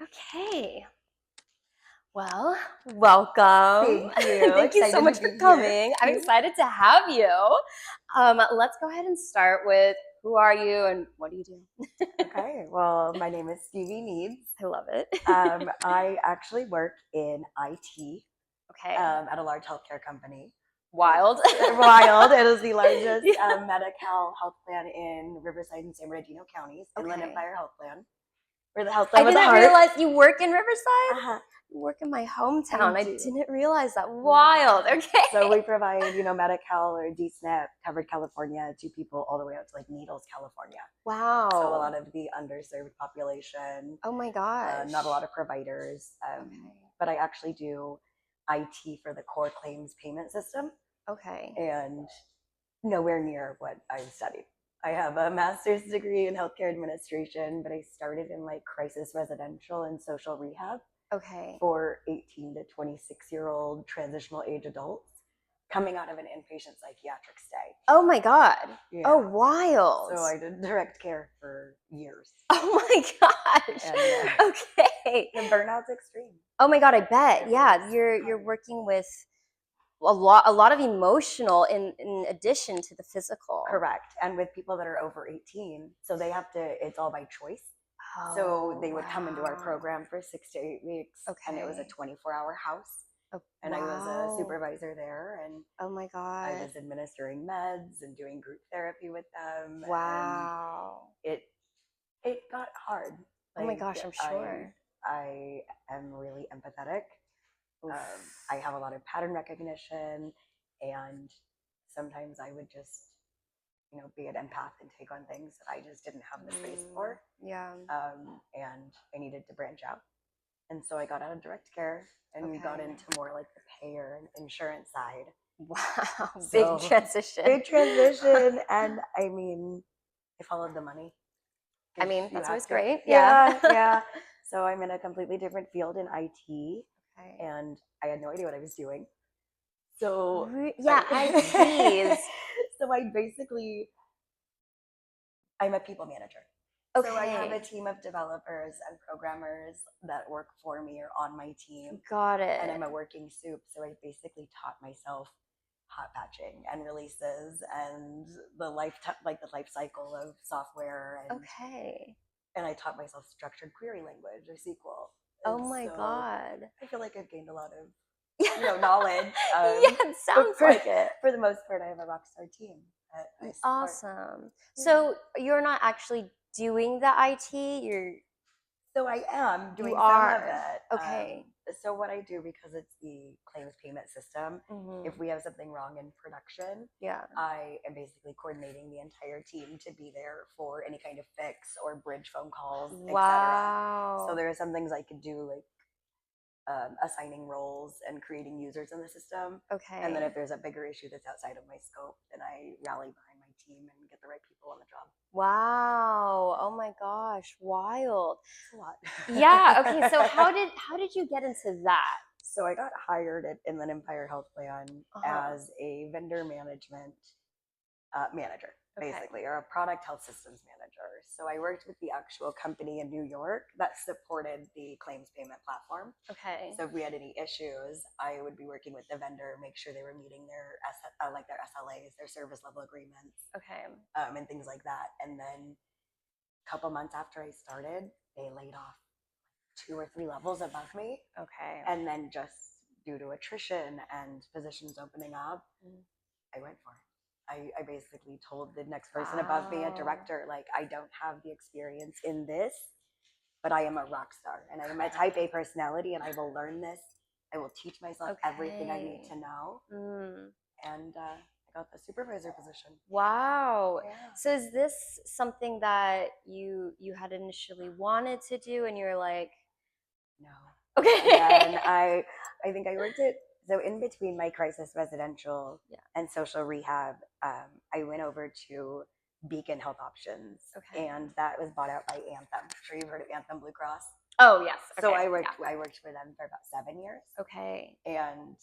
Okay. Well, welcome. Thank you. Thank you so Excited much to for be coming. here. I'm excited to have you. Let's go ahead and start with who are you and what do you do? Okay, well, my name is Stevie Needs. I love it. I actually work in IT Okay. at a large healthcare company. Wild. Wild. It is the largest Yeah. Medi-Cal health plan in Riverside and San Bernardino counties, Inland Okay. Empire Health Plan. We're the health I plan with a didn't heart. realize you work in Riverside. Uh-huh. You work in my hometown. I do. didn't realize that. Wild. Okay. So we provide, Medi-Cal or DSNP covered California to people all the way up to like Needles, California. Wow. So a lot of the underserved population. Oh my gosh. Not a lot of providers. Okay. But I actually do IT for the core claims payment system. Okay. And nowhere near what I studied. I have a master's degree in healthcare administration, but I started in like crisis residential and social rehab Okay. for 18 to 26-year-old transitional age adults coming out of an inpatient psychiatric stay. Oh my God. Yeah. Oh, wild. So I did direct care for years. Oh my gosh. And, okay. The burnout's extreme. Oh my God, I bet. Yeah, you're working with a lot of emotional in addition to the physical. Correct. And with people that are over 18, so they have to, it's all by choice. Oh, so they would come into our program for 6 to 8 weeks. Okay. And it was a 24-hour house. Oh, and I was a supervisor there. And oh my God. I was administering meds and doing group therapy with them. Wow. And it got hard. Oh my gosh, I'm sure. I am really empathetic. I have a lot of pattern recognition, and sometimes I would just, be an empath and take on things that I just didn't have the space for. Yeah. And I needed to branch out. And so I got out of direct care and got into more like the payer and insurance side. Wow. So, big transition. Big transition. And I mean, I followed the money. I mean, that's always to. great. Yeah. Yeah. So I'm in a completely different field in IT. Okay. And I had no idea what I was doing. So yeah, ITs. So I'm a people manager. Okay. So I have a team of developers and programmers that work for me or on my team. Got it. And I'm a working soup. So I basically taught myself hot batching and releases and the life cycle of software. And, okay. And I taught myself structured query language or SQL. Oh my God. I feel like I've gained a lot of knowledge. Yeah, it sounds like it. For the most part, I have a rock star team. Awesome. So you're not actually doing the IT. So I am doing some of it. Okay. So what I do, because it's the claims payment system, if we have something wrong in production, I am basically coordinating the entire team to be there for any kind of fix or bridge phone calls, etc. So there are some things I could do, like assigning roles and creating users in the system. Okay. And then if there's a bigger issue that's outside of my scope, then I rally behind my team and get the right people on the job. Wow. Oh my gosh. Wild. It's a lot. Yeah. Okay. So how did you get into that? So I got hired at Inland Empire Health Plan as a vendor management manager, basically, or a product health systems manager. So I worked with the actual company in New York that supported the claims payment platform. Okay. So if we had any issues, I would be working with the vendor, make sure they were meeting their their SLAs, their service level agreements, and things like that. And then a couple months after I started, they laid off 2 or 3 levels above me. Okay. And then just due to attrition and positions opening up, I went for it. I basically told the next person above me, a director, like, I don't have the experience in this, but I am a rock star and I am a type A personality and I will learn this. I will teach myself everything I need to know. And I got the supervisor position. Wow. Yeah. So is this something that you had initially wanted to do and you're like, no. Okay. And I think I worked so in between my crisis residential and social rehab, I went over to Beacon Health Options, and that was bought out by Anthem. I'm sure you've heard of Anthem Blue Cross. Oh yes. So I worked for them for about 7 years. Okay. And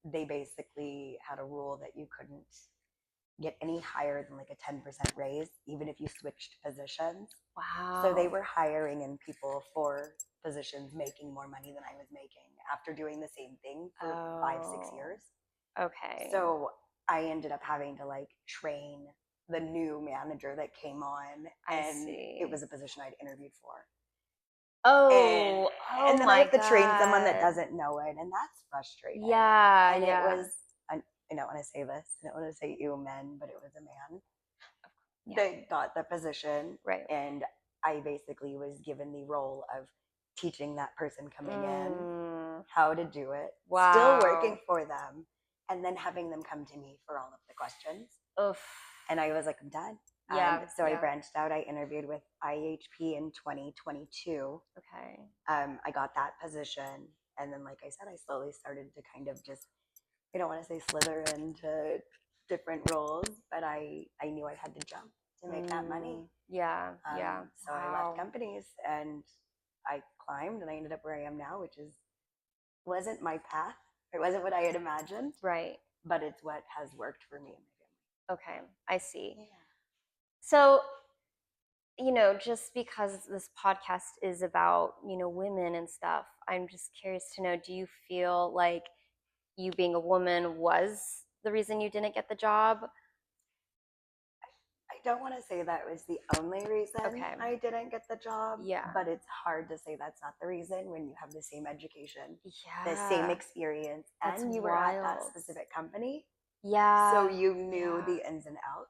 they basically had a rule that you couldn't get any higher than like a 10% raise, even if you switched positions. Wow. So they were hiring in people for positions making more money than I was making after doing the same thing for 5-6 years. Okay. So I ended up having to like train the new manager that came on, and it was a position I'd interviewed for. Oh, and then I have to train someone that doesn't know it, and that's frustrating. Yeah, and yeah. it was, I don't want to say this, I don't want to say you men, but it was a man that got the position, right? And I basically was given the role of teaching that person coming in how to do it, still working for them, and then having them come to me for all of the questions. Oof. And I was like, I'm done. Yeah. So I branched out. I interviewed with IHP in 2022. Okay. I got that position, and then, like I said, I slowly started to kind of just, I don't want to say slither into different roles, but I knew I had to jump to make that money. Yeah. So I left companies and I climbed, and I ended up where I am now, which wasn't my path. It wasn't what I had imagined. Right. But it's what has worked for me and my family. Okay, I see. Yeah. So, just because this podcast is about, women and stuff, I'm just curious to know, do you feel like you being a woman was the reason you didn't get the job? I don't want to say that was the only reason I didn't get the job. Yeah. But it's hard to say that's not the reason when you have the same education, the same experience, and you were at that specific company. Yeah. So you knew the ins and outs.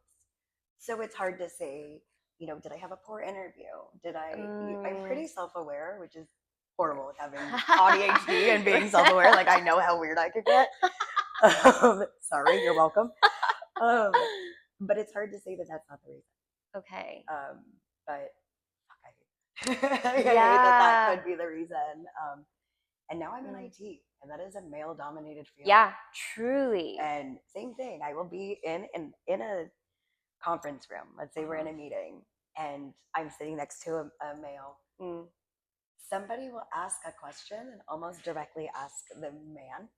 So it's hard to say, did I have a poor interview? I'm pretty self-aware, which is horrible with having ADHD and being self-aware. Like, I know how weird I could get. Sorry, you're welcome. But it's hard to say that that's not the reason. Okay. But I hate that could be the reason. And now I'm in IT, and that is a male-dominated field. Yeah, truly. And same thing. I will be in a conference room. Let's say we're in a meeting, and I'm sitting next to a male. Somebody will ask a question and almost directly ask the man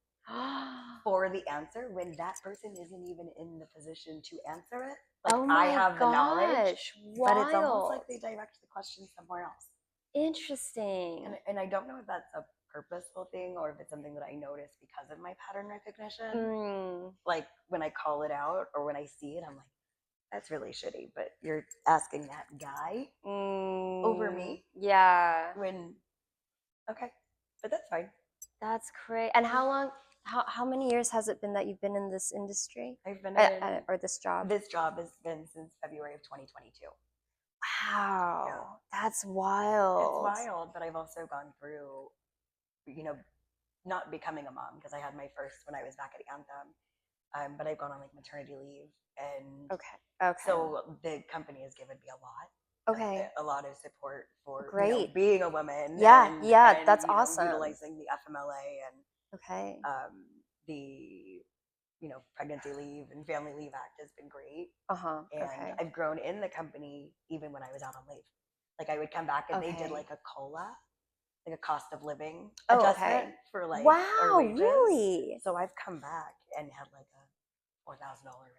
for the answer when that person isn't even in the position to answer it. Like, I have the knowledge, but it's almost like they direct the question somewhere else. Interesting. And I don't know if that's a purposeful thing or if it's something that I notice because of my pattern recognition. Like, when I call it out or when I see it, I'm like, that's really shitty, but you're asking that guy over me. Yeah. Okay, but that's fine. That's great. And how many years has it been that you've been in this industry? I've been or this job? This job has been since February of 2022. Wow. Yeah. That's wild. It's wild, but I've also gone through, not becoming a mom, because I had my first when I was back at Anthem. But I've gone on like maternity leave, and so the company has given me a lot. A lot of support for being a woman. And, that's awesome. Utilizing the FMLA and the Pregnancy Leave and Family Leave Act has been great. And I've grown in the company even when I was out on leave. Like, I would come back and they did like a COLA, like a cost of living adjustment for like our wages. Really? So I've come back and had like a $4,000 raise.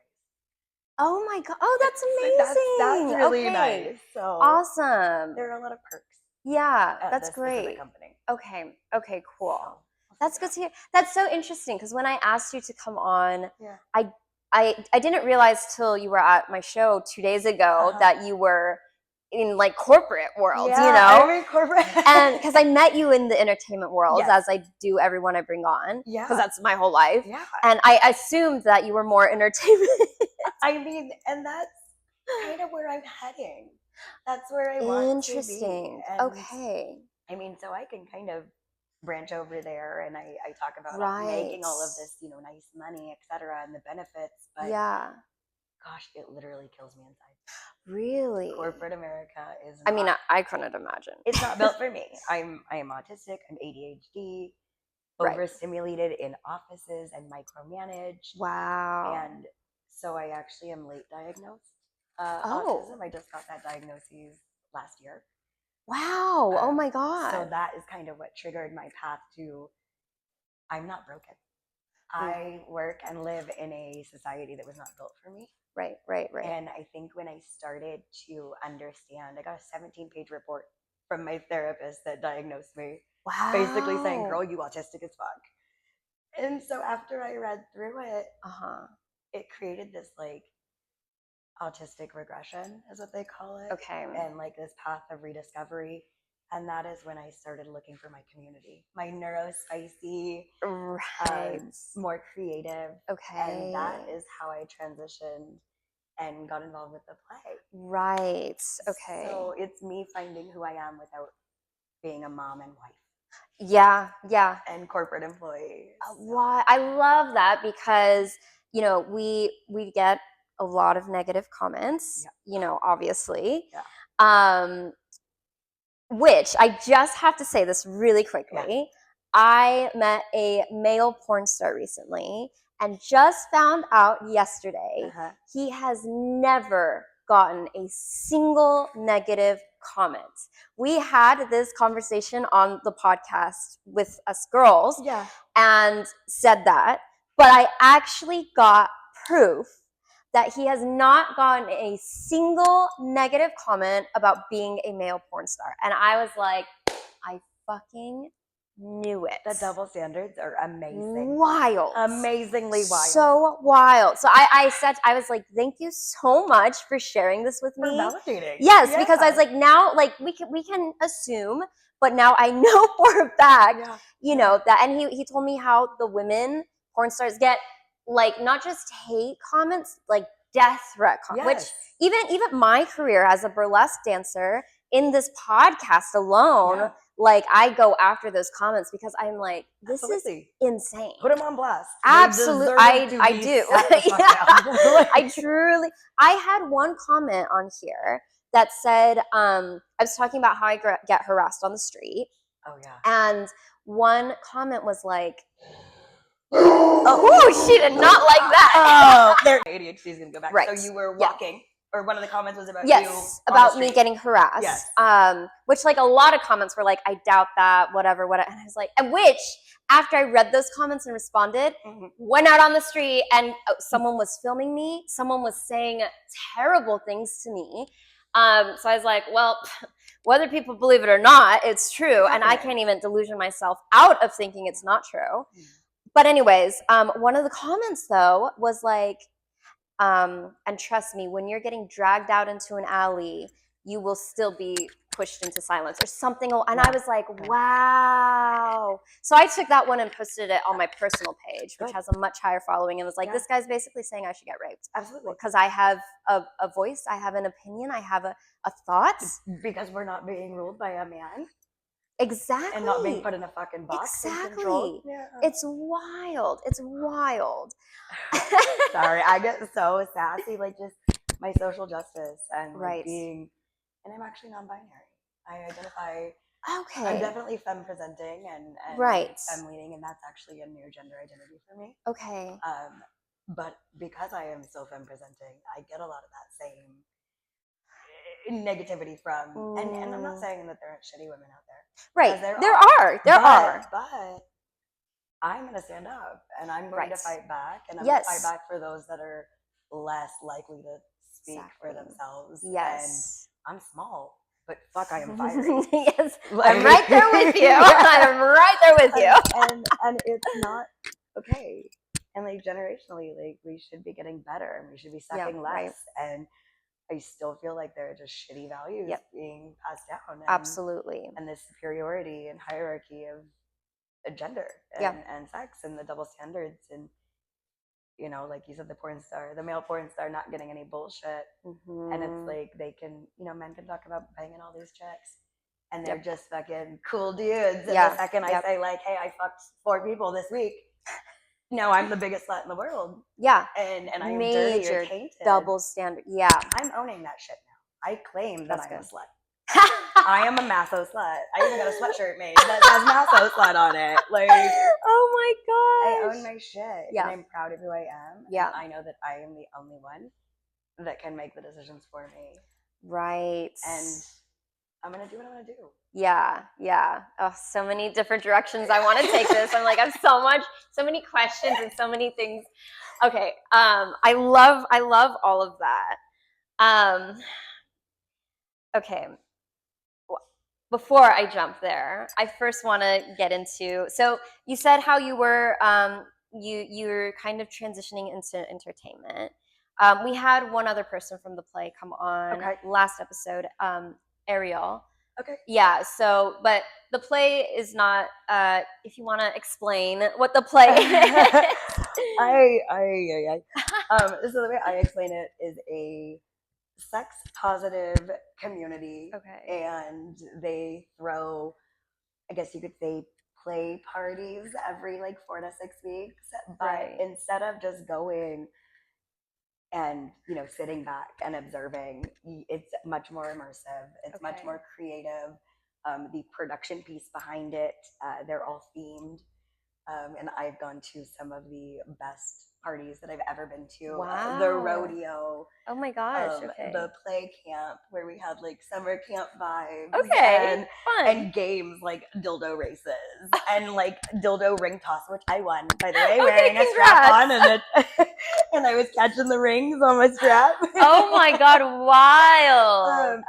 Oh my god! Oh, that's amazing. That's really nice. So awesome. There are a lot of perks. Yeah, that's great. Company. Okay, cool. So, that's good to hear. That's so interesting, because when I asked you to come on, I didn't realize till you were at my show 2 days ago that you were in like corporate world, I'm in corporate. And because I met you in the entertainment world, as I do everyone I bring on, because that's my whole life. And I assumed that you were more entertainment. I mean, and that's kind of where I'm heading. That's where I want to be. Interesting. Okay. I mean, so I can kind of branch over there, and I talk about making all of this, nice money, etc., and the benefits. But gosh, it literally kills me inside. Really? Corporate America is. I mean, I couldn't imagine. It's not built for me. I am autistic. I'm ADHD. Overstimulated in offices and micromanaged. Wow. And so I actually am late diagnosed autism. I just got that diagnosis last year. Wow. Oh my God. So that is kind of what triggered my path to, I'm not broken. I work and live in a society that was not built for me. Right. And I think when I started to understand, I got a 17-page report from my therapist that diagnosed me, Wow. basically saying, girl, you autistic as fuck. And so after I read through it, it created this like autistic regression, is what they call it. Okay. And like this path of rediscovery. And that is when I started looking for my community, my neurospicy, Right. more creative. Okay. And that is how I transitioned and got involved with the play. Right. Okay. So it's me finding who I am without being a mom and wife. Yeah. And corporate employee. Why I love that, because you know we get a lot of negative comments. Yeah. You know, obviously. Yeah. Which I just have to say this really quickly. Yeah. I met a male porn star recently and just found out yesterday he has never gotten a single negative comment. We had this conversation on the podcast with us girls, and said that, but I actually got proof that he has not gotten a single negative comment about being a male porn star. And I was like, I fucking knew it. The double standards are amazing. Wild. Amazingly wild. So wild. So I said, I was like, thank you so much for sharing this with me. For validating. Yes, because I was like, now, like, we can assume, but now I know for a fact, you know, that, and he told me how the women porn stars get, like, not just hate comments, like death threat comments, which even my career as a burlesque dancer in this podcast alone, like, I go after those comments because I'm like, this is insane. Put them on blast. Absolutely. I do. I truly, I had one comment on here that said, I was talking about how I get harassed on the street. Oh yeah. And one comment was like, oh, she did not like that. Oh, their ADHD is going to go back. Right. So you were walking, or one of the comments was about you. Yes, about me getting harassed. Yes. Which, like, a lot of comments were like, I doubt that, whatever. And I was like, and which, after I read those comments and responded, went out on the street and someone was filming me. Someone was saying terrible things to me. So I was like, well, whether people believe it or not, it's true. And I can't even delusion myself out of thinking it's not true. But anyways, one of the comments, though, was like, and trust me, when you're getting dragged out into an alley, you will still be pushed into silence or something. And I was like, wow. So I took that one and posted it on my personal page, which has a much higher following, and was like, this guy's basically saying I should get raped. Absolutely. Because I have a voice, I have an opinion, I have a thought. Because we're not being ruled by a man. Exactly. And not being put in a fucking box. Exactly. It's wild. It's wild. Sorry, I get so sassy, like just my social justice and like being, and I'm actually non-binary. I identify. I'm definitely femme presenting and femme leaning, and that's actually a new gender identity for me. But because I am so femme presenting, I get a lot of that same negativity from, and I'm not saying that there aren't shitty women out there. Right. There are. But I'm going to stand up and I'm going to fight back, and I'm going to fight back for those that are less likely to speak for themselves. Yes. And I'm small, but fuck, I am fiery. Yes. I'm right there with you. I'm right there with you. And it's not okay. And like generationally, like we should be getting better and we should be sucking less. And I still feel like there are just shitty values being passed down. Absolutely. And this superiority and hierarchy of gender and sex and the double standards. And, you know, like you said, the male porn star not getting any bullshit. And it's like they can, you know, men can talk about banging all these chicks. And they're just fucking cool dudes. And the second I say, like, hey, I fucked 4 people this week, no, I'm the biggest slut in the world. Yeah. And I'm dirty or tainted. Double standard. Yeah. I'm owning that shit now. I claim that I'm a slut. I am a masso slut. I even got a sweatshirt made that says masso slut on it. Like, oh my god. I own my shit. Yeah. And I'm proud of who I am. Yeah. And I know that I am the only one that can make the decisions for me. Right. And I'm gonna do what I'm gonna do. Yeah. Oh, so many different directions I want to take this. I'm like, I have so many questions and so many things. Okay. I love all of that. Okay. Before I jump there, I first want to get into. So you said how you were you're kind of transitioning into entertainment. We had one other person from the play come on last episode, Ariel. Okay. Yeah. So, but the play is not. If you want to explain what the play is. So the way I explain it is a sex positive community, and they throw, I guess you could say, play parties every like 4 to 6 weeks, but instead of just going and sitting back and observing, it's much more immersive, it's much more creative. The production piece behind it, they're all themed. And I've gone to some of the best parties that I've ever been to. Wow. The rodeo. Oh my gosh. The play camp where we had like summer camp vibes. Fun. And games like dildo races and like dildo ring toss, which I won, by the way, wearing a strap on, and I was catching the rings on my strap. Oh my god, wild.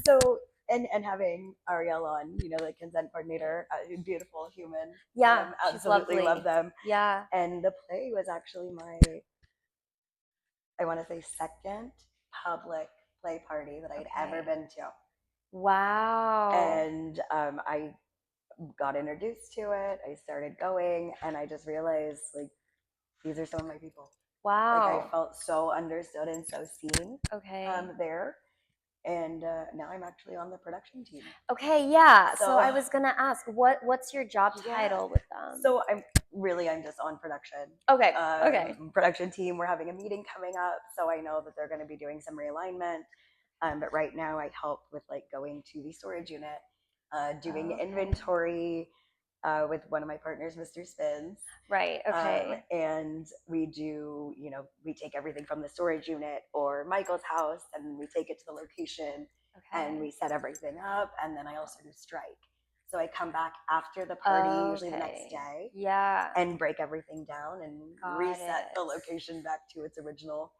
So and having Ariel on, the consent coordinator, beautiful human. Yeah, absolutely love them. Yeah. And the play was actually my, I want to say, second public play party that I'd ever been to. Wow. And I got introduced to it. I started going, and I just realized, like, these are some of my people. Wow. Like, I felt so understood and so seen. There. And now I'm actually on the production team. Okay, yeah. So I was gonna ask, what's your job title with them? So I'm just on production. Okay. Production team. We're having a meeting coming up, so I know that they're going to be doing some realignment. But right now, I help with like going to the storage unit, doing inventory with one of my partners, Mr. Spins. Right. Okay. And we do, we take everything from the storage unit or Michael's house, and we take it to the location, and we set everything up. And then I also do strike. So I come back after the party, usually the next day, and break everything down and reset the location back to its original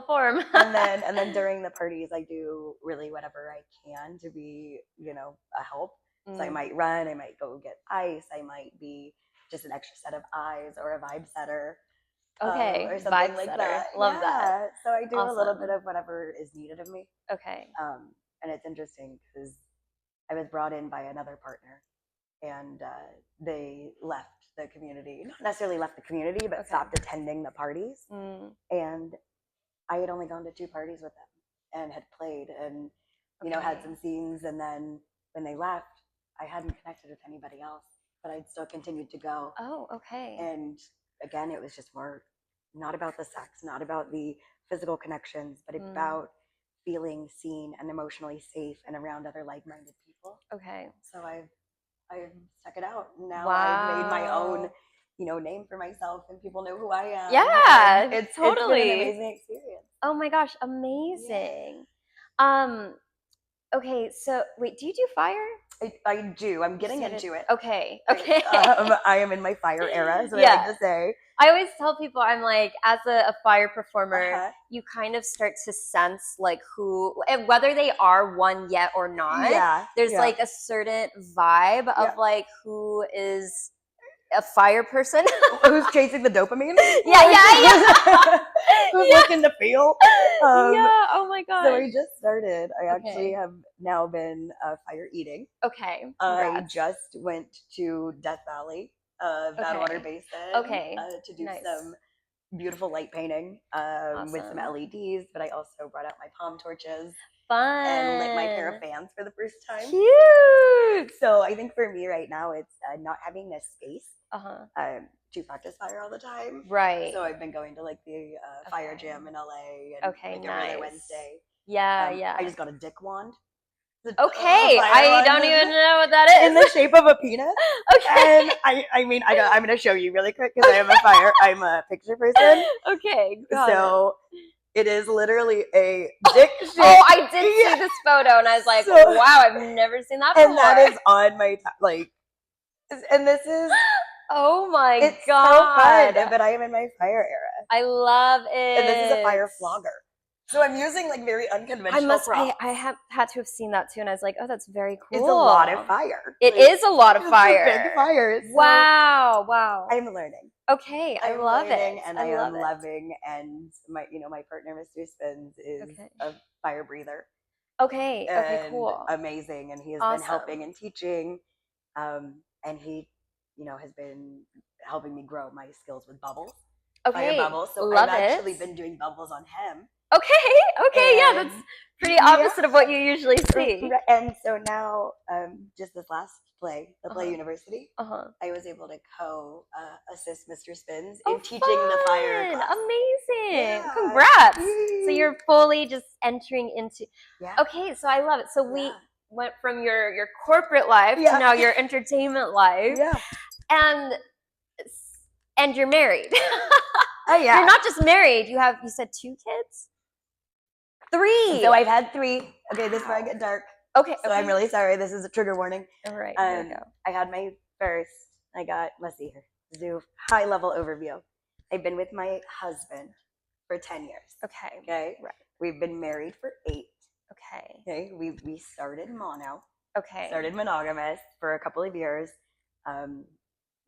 form. and then during the parties, I do really whatever I can to be, a help. So I might run, I might go get ice, I might be just an extra set of eyes or a vibe setter. Or something vibe like setter. that. Love that. So I do a little bit of whatever is needed of me. And it's interesting because I was brought in by another partner, and they left the community. Not necessarily left the community, but stopped attending the parties. And I had only gone to 2 parties with them and had played and, had some scenes. And then when they left, I hadn't connected with anybody else, but I'd still continued to go. Oh, okay. And again, it was just more not about the sex, not about the physical connections, but about feeling seen and emotionally safe and around other like-minded people. So I've stuck it out. Now I've made my own, name for myself, and people know who I am. Yeah, it's totally. It's been an amazing experience. Oh my gosh, amazing. Okay, so wait, do you do fire? I do. I'm getting into it. Okay. I am in my fire era, is what I like to say. I always tell people, I'm like, as a fire performer, you kind of start to sense like who, whether they are one yet or not. There's like a certain vibe of like who is a fire person. Who's chasing the dopamine? Who's looking to feel? Oh my god. So I just started. I actually have now been fire eating. Congrats. I just went to Death Valley, Badwater Basin, to do some beautiful light painting with some LEDs, but I also brought out my palm torches. Fun. And lit my pair of fans for the first time. Cute. So I think for me right now, it's not having this space to practice fire all the time. Right. So I've been going to like the fire jam in LA and like every other Wednesday. Yeah. I just got a dick wand. I don't even know what that is. In the shape of a penis. And I'm going to show you really quick because I'm a picture person. So It is literally a dick shape. Oh, I did see this photo, and I was like, wow, I've never seen that before. And that is on my and this is. Oh my it's god! so fun, but I am in my fire era. I love it. And this is a fire flogger. So I'm using like very unconventional props. I have had to have seen that too, and I was like, oh, that's very cool. It's a lot of fire. It is a lot of fire. It's a big fire. So wow. I'm learning. Okay, I love it. And I am loving. And my partner, Mr. Spins, is a fire breather. Okay, cool. Amazing. And he has been helping and teaching. And he, has been helping me grow my skills with bubbles. Fire bubbles. So I've actually been doing bubbles on him. Okay, yeah, that's pretty opposite of what you usually see. And so now, just this last play, the Play University, I was able to co-assist Mr. Spins in teaching the fire class. Amazing. Yeah. Congrats. So you're fully just entering into... Yeah. Okay, so I love it. So we went from your corporate life to now your entertainment life. Yeah. And you're married. Oh, yeah. You're not just married. You said 2 kids? 3. So I've had 3. Okay, this is where I get dark. Okay. So I'm really sorry. This is a trigger warning. All right. Here we go. I had my first. Let's see here. Do high level overview. I've been with my husband for 10 years. Okay. Right. We've been married for 8. Okay. We started mono. Started monogamous for a couple of years.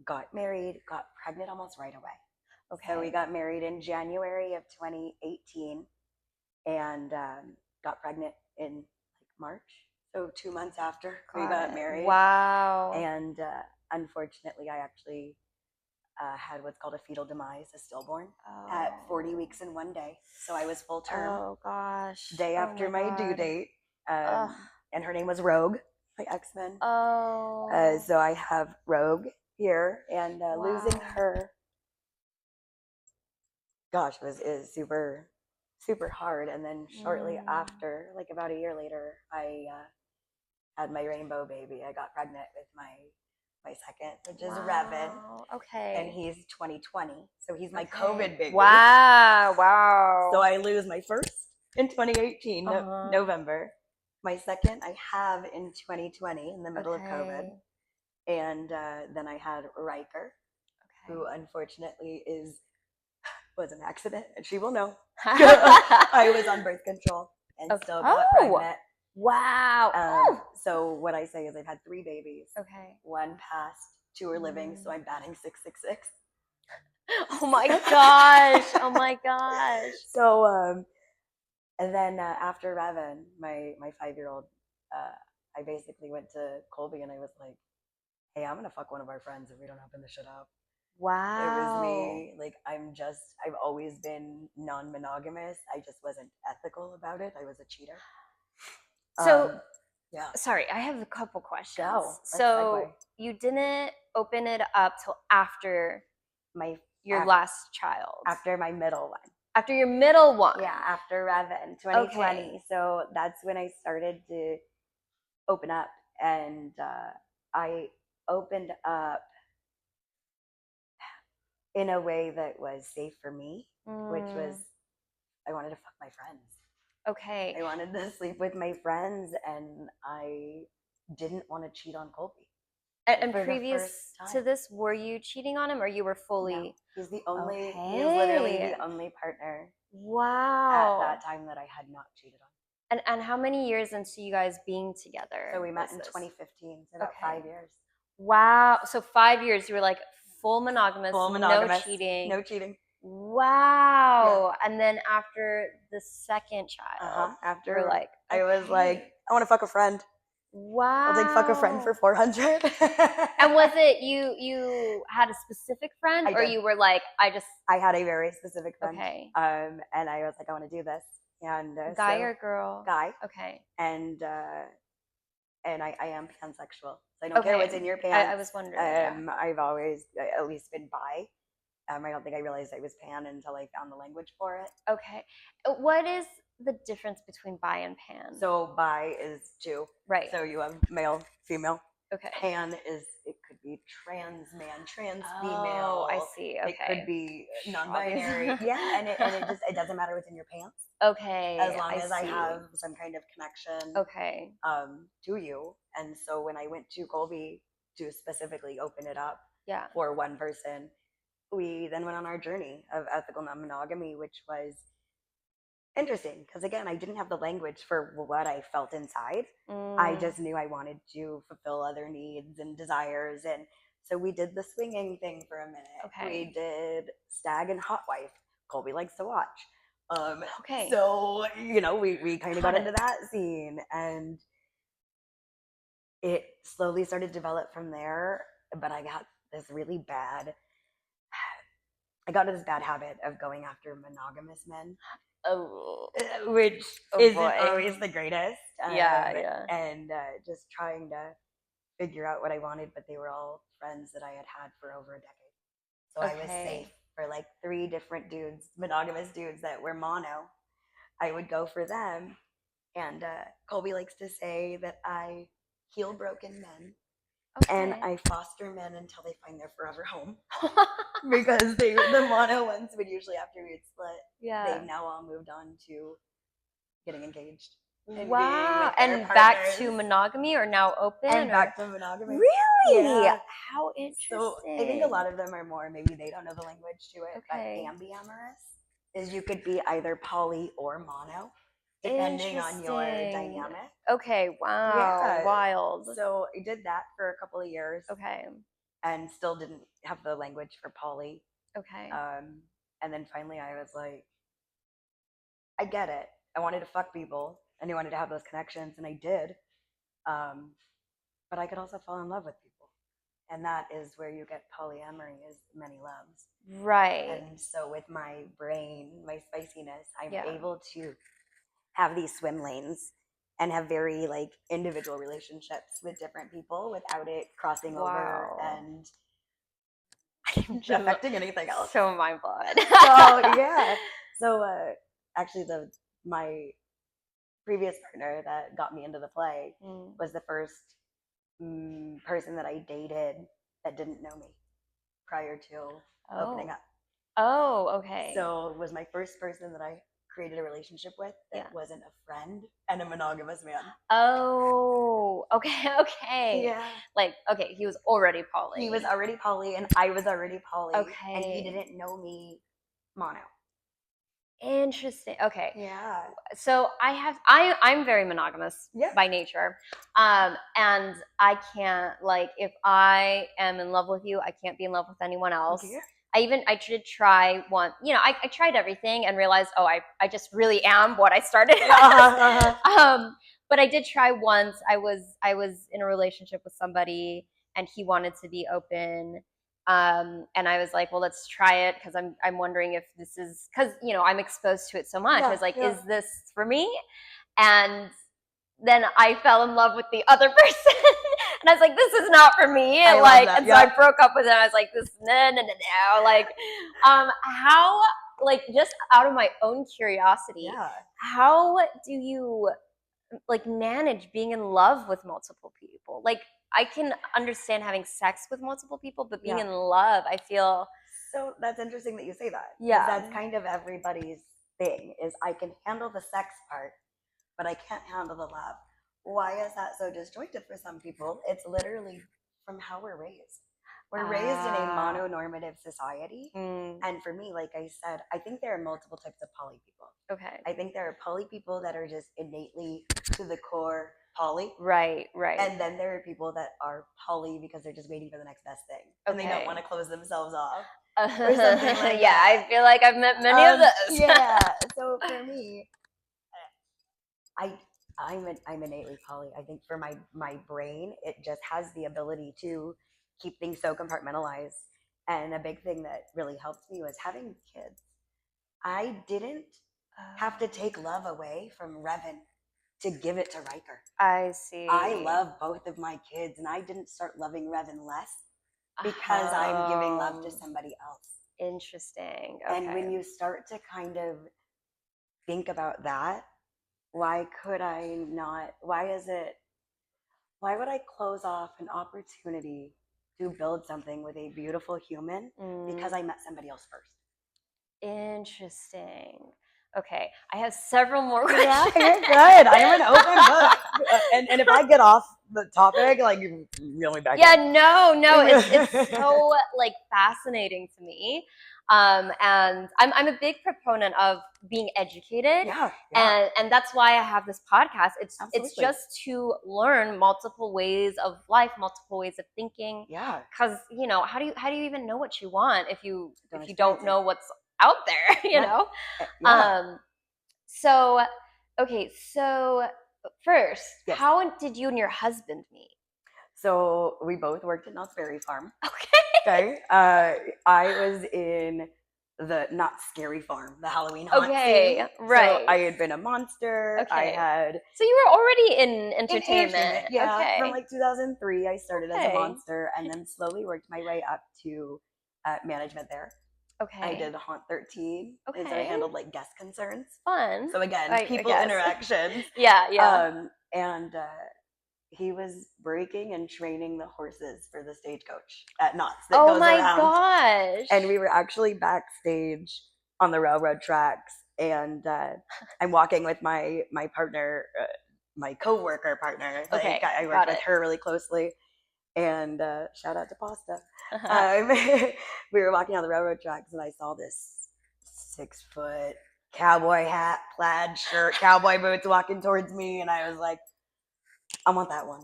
Got married. Got pregnant almost right away. So we got married in January of 2018. And got pregnant in March, so 2 months after we got married. Wow! And unfortunately, I actually had what's called a fetal demise, a stillborn, at 40 weeks and 1 day. So I was full term. Oh gosh! Day after my due date, and her name was Rogue, my X-Men. Oh. So I have Rogue here, and losing her, gosh, is super hard. And then shortly after, like about a year later, I had my rainbow baby. I got pregnant with my second, which is Revan. And he's 2020, so he's my COVID baby. Wow. So I lose my first in 2018 November. My second I have in 2020 in the middle of COVID, and then I had Riker, who unfortunately was an accident, and she will know. I was on birth control and still got pregnant. Wow. So what I say is I've had 3 babies. 1 passed, 2 are living, so I'm batting 666. Oh my gosh. So and then after Revan, my 5-year-old, I basically went to Colby and I was like, hey, I'm gonna fuck one of our friends if we don't open this shit up. Wow. It was me. Like, I've always been non-monogamous. I just wasn't ethical about it. I was a cheater. So, sorry, I have a couple questions. So you didn't open it up till after your last child? After my middle one. After your middle one? Yeah, after Revan, 2020. So that's when I started to open up. And I opened up in a way that was safe for me, which was I wanted to fuck my friends. I wanted to sleep with my friends, and I didn't want to cheat on Colby. And previous to this, were you cheating on him, or you were fully? No, he's the only. He was literally the only partner. Wow. At that time that I had not cheated on. And how many years into you guys being together? So we met in 2015, so about 5 years. Wow. So 5 years, you were like full monogamous, no cheating. No cheating. Wow. Yeah. And then after the second child, after like I was like, I want to fuck a friend. Wow. I'll take fuck a friend for 400. And was it you had a specific friend, or you were like, I had a very specific friend. And I was like, I want to do this. And guy or girl? Guy. And I am pansexual. So I don't care what's in your pants. I was wondering. I've always at least been bi. I don't think I realized I was pan until I found the language for it. What is the difference between bi and pan? So bi is 2. Right. So you have male, female. Okay. Pan is, it could be trans man, trans Oh, I female. see. It could Okay. be Obvious. non-binary. Yeah, and it just it doesn't matter what's in your pants as Okay, long I as I see. have some kind of connection Okay. to you. And so when I went to Colby to specifically open it up Yeah. for one person, we then went on our journey of ethical non-monogamy, which was interesting because again, I didn't have the language for what I felt inside. I Mm, just knew I wanted to fulfill other needs and desires, and so we did the swinging thing for a minute. okay. We did stag and hot wife. Colby likes to watch. Okay. So we kind of got Got into it. that scene, and it slowly started to develop from there. But this really bad. I got into this bad habit of going after monogamous men, Oh, which oh isn't boy. always the greatest. Yeah, yeah. And just trying to figure out what I wanted, but they were all friends that I had had for over a decade. So I was safe Okay. for like three different dudes, monogamous dudes that were mono. I would go for them. And Colby likes to say that I heal broken men and Okay. I foster men until they find their forever home. Because the mono ones would usually, after we'd split, Yeah. they've now all moved on to getting engaged and being Wow. with their And back to partners monogamy or now open and or back to monogamy. really? Yeah. How So I think a interesting. lot of them are more, maybe they don't know the language to it, but Okay. ambiamorous is you could be either poly or mono, depending on your Interesting. dynamic. Okay. Wow. Yeah. Wild. So I did that for a couple of years Okay. and still didn't have the language for poly. Okay. And then finally I was like, I get it. I wanted to fuck people and I wanted to have those connections, and I did. Um, but I could also fall in love with people. And that is where you get polyamory, is many loves. Right. And so with my brain, my spiciness, I'm Yeah. able to have these swim lanes and have very like individual relationships with different people without it crossing over Wow. and affecting anything else. So mind blown. So yeah. So actually my previous partner that got me into the play was the first person that I dated that didn't know me prior to opening Oh. up. Oh, okay. So it was my first person that I created a relationship with that wasn't a friend and a monogamous man. Oh, okay, okay. Yeah. Like, okay, he was already poly. He was already poly and I was already poly. Okay. And he didn't know me mono. Interesting. Okay. Yeah. So I'm very monogamous by nature. And I can't, like, if I am in love with you, I can't be in love with anyone else. Yeah. I did try one, I tried everything and realized, oh, I just really am what I started as. But I did try once. I was in a relationship with somebody and he wanted to be open. And I was like, well, let's try it because I'm wondering if this is because I'm exposed to it so much. I was like, is this for me? And then I fell in love with the other person, and I was like, this is not for me. And so I broke up with him. I was like, this no. Like, how, like, just out of my own curiosity, how do you like manage being in love with multiple people? Like, I can understand having sex with multiple people, but being in love, I feel. So that's interesting that you say that. Yeah. That's kind of everybody's thing, is I can handle the sex part, but I can't handle the love. Why is that so disjointed for some people? It's literally from how we're raised. We're raised in a mononormative society. And for me, like I said, I think there are multiple types of poly people. Okay. I think there are poly people that are just innately to the core poly. Right. And then there are people that are poly because they're just waiting for the next best thing. And they don't want to close themselves off. Or something like that. I feel like I've met many of those. Yeah. So for me, I'm innately poly. I think for my brain, it just has the ability to keep things so compartmentalized. And a big thing that really helped me was having kids. I didn't have to take love away from Revan to give it to Riker. I see. I love both of my kids, and I didn't start loving Revan less because I'm giving love to somebody else. Interesting. Okay. And when you start to kind of think about that, why would I close off an opportunity to build something with a beautiful human because I met somebody else first. Interesting. Okay, I have several more questions. Yeah, you're good. I am an open book. And if I get off the topic, like, you reel me back in. Yeah, no, it's so like fascinating to me. And I'm a big proponent of being educated. Yeah. And that's why I have this podcast. It's Absolutely. just to learn multiple ways of life, multiple ways of thinking. Yeah. Because how do you even know what you want if you Don't don't know what's out there, you Right. know? Yeah. So okay, so first, Yes. how did you and your husband meet? So we both worked at Knott's Berry Farm. Okay. I was in the Not Scary Farm, the Halloween haunt scene. Right. So I had been a monster. Okay. I had. So you were already in entertainment. Yeah. Okay. From like 2003, I started as a monster, and then slowly worked my way up to management there. Okay. I did Haunt 13. Okay. So I handled like guest concerns. Fun. So again, people interactions. Yeah. And he was breaking and training the horses for the stagecoach at Knott's that goes around. Oh my gosh. And we were actually backstage on the railroad tracks, and I'm walking with my partner, my co-worker partner. Okay, I worked with her really closely. And shout out to Pasta. We were walking on the railroad tracks, and I saw this 6-foot cowboy hat, plaid shirt, cowboy boots walking towards me, and I was like, I want that one.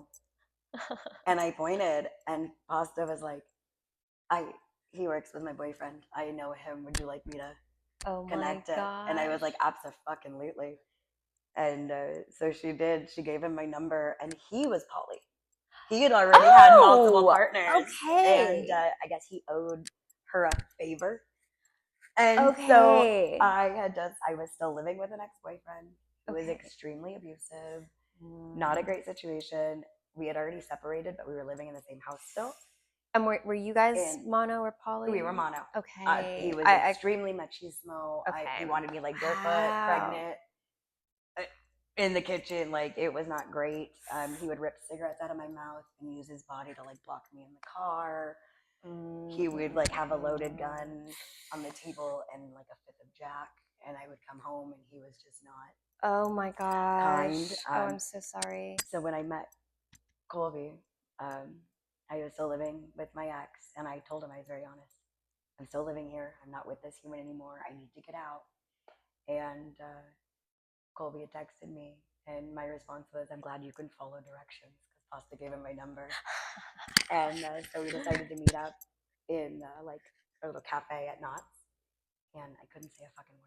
And I pointed, and Pasta was like, he works with my boyfriend. I know him. Would you like me to connect it? And I was like, absolutely. And so she did. She gave him my number, and he was poly. He had already had multiple partners. Okay. And I guess he owed her a favor. And so I was still living with an ex-boyfriend who was extremely abusive. Not a great situation. We had already separated, but we were living in the same house still. And were you guys mono or poly? We were mono. Okay. He was extremely machismo. Okay. He wanted me like barefoot, pregnant, in the kitchen. Like, it was not great. He would rip cigarettes out of my mouth and use his body to like block me in the car. He would like have a loaded gun on the table and like a fifth of Jack, and I would come home and he was just not. Oh my gosh. I'm so sorry. So when I met Colby, I was still living with my ex, and I told him, I was very honest. I'm still living here. I'm not with this human anymore. I need to get out. And Colby had texted me, and my response was, I'm glad you can follow directions, because Pasta gave him my number. And so we decided to meet up in like a little cafe at Knott's, and I couldn't say a fucking word.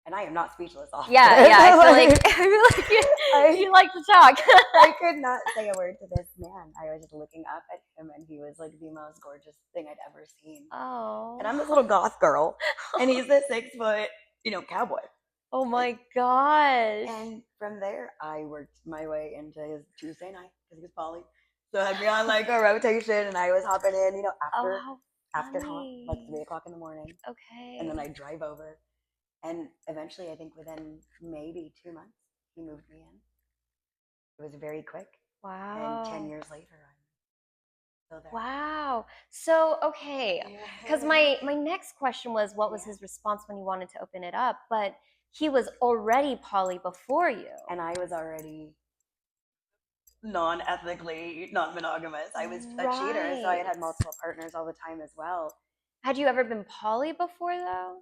And I am not speechless often. Yeah, I feel like you like to talk. I could not say a word to this man. I was just looking up at him, and he was like the most gorgeous thing I'd ever seen. Oh. And I'm this little goth girl, and he's this 6-foot, cowboy. Oh my gosh. And from there, I worked my way into his Tuesday night, because he was poly. So I had me on like a rotation, and I was hopping in, after haunt, like 3 o'clock in the morning. Okay. And then I'd drive over. And eventually, I think within maybe 2 months, he moved me in. It was very quick. Wow. And 10 years later, I'm still there. Wow. So, okay. Because my next question was, what was his response when you wanted to open it up? But he was already poly before you. And I was already non-ethically, non-monogamous. I was a cheater, so I had multiple partners all the time as well. Had you ever been poly before, though?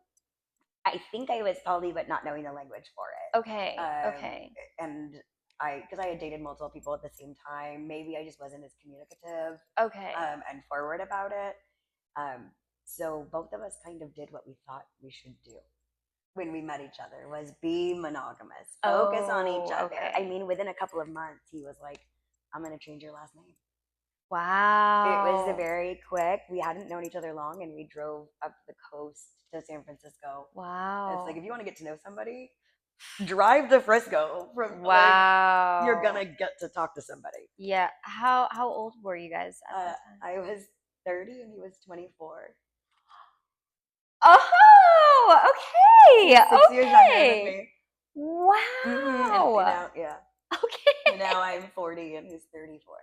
I think I was poly, but not knowing the language for it. Okay. And because I had dated multiple people at the same time, maybe I just wasn't as communicative. Okay. And forward about it. So both of us kind of did what we thought we should do when we met each other, was be monogamous, focus on each other. Okay. I mean, within a couple of months, he was like, I'm going to change your last name. Wow. It was very quick. We hadn't known each other long, and we drove up the coast to San Francisco. Wow. It's like, if you want to get to know somebody, drive to Frisco. Wow. Like, you're going to get to talk to somebody. Yeah. How old were you guys at that time? I was 30 and he was 24. Oh, okay. He's 6 years younger than me. Wow. Mm-hmm. And now, yeah. Okay. And now I'm 40 and he's 34.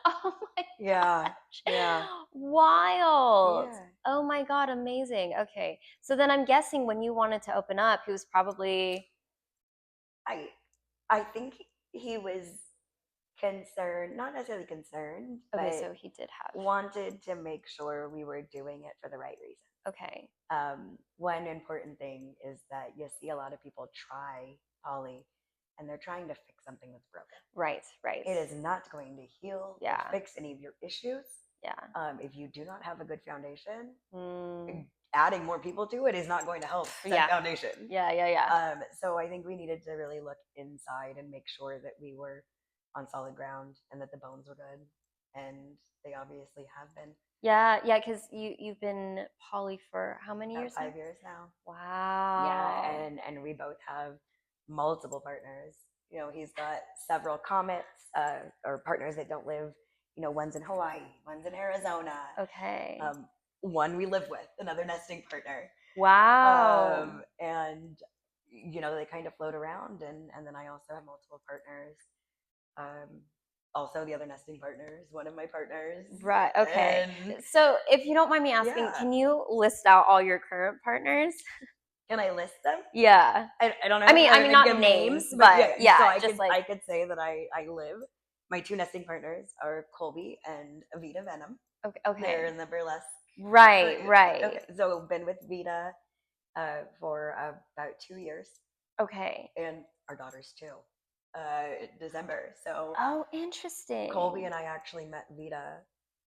Oh my Yeah. Yeah. Wild. Yeah. Oh my God, amazing. Okay. So then I'm guessing when you wanted to open up, he was probably I I think he was concerned, not necessarily concerned, okay, but so he did have. wanted to make sure we were doing it for the right reason. Okay. One important thing is that you see a lot of people try poly and they're trying to fix something that's broken. Right, right. It is not going to heal or Yeah. fix any of your issues. Yeah. If you do not have a good foundation, Mm. adding more people to it is not going to help that Yeah. foundation. Yeah. So I think we needed to really look inside and make sure that we were on solid ground and that the bones were good, and they obviously have been. Yeah, because you've been poly for how many About years 5 years now. Wow. Yeah, and we both have multiple partners. You know, he's got several comets or partners that don't live. You know, one's in Hawaii, one's in Arizona. Okay. One we live with, another nesting partner. Wow. And you know, they kind of float around, and then I also have multiple partners. Also, the other nesting partner is one of my partners. Right. Okay. And So, if you don't mind me asking, yeah, can you list out all your current partners? can I list them? Yeah. I don't know. I mean, if not give names, but but yeah, so I just could like say that I live. My two nesting partners are Colby and Avita Venom. okay. They're in the burlesque. Right. Okay, so been with Vita for about 2 years, Okay. and our daughters too. December. So Oh, interesting. Colby and I actually met Vita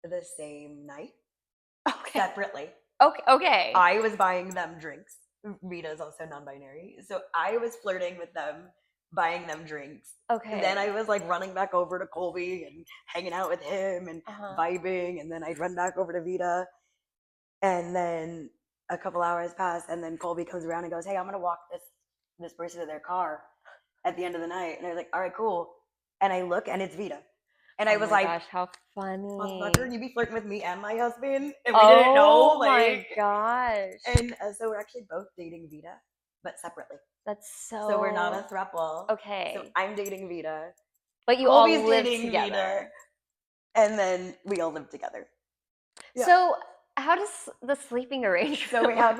the same night, Okay. separately. Okay. I was buying them drinks. Vita is also non-binary, so I was flirting with them, buying them drinks. Okay. Then I was like running back over to Colby and hanging out with him and vibing, and then I'd run back over to Vita, and then a couple hours pass, and then Colby comes around and goes, "Hey, I'm gonna walk this person to their car at the end of the night," and I was like, "All right, cool." And I look, and it's Vita. And I was like, gosh, how funny. "Motherfucker, you be flirting with me and my husband, and we didn't know." Oh my gosh. And so we're actually both dating Vita, but separately. That's So we're not a throuple. Okay. So I'm dating Vita, but you Colby's all live dating together. Vita, and then we all live together. Yeah. So how does the sleeping arrangement? So we have.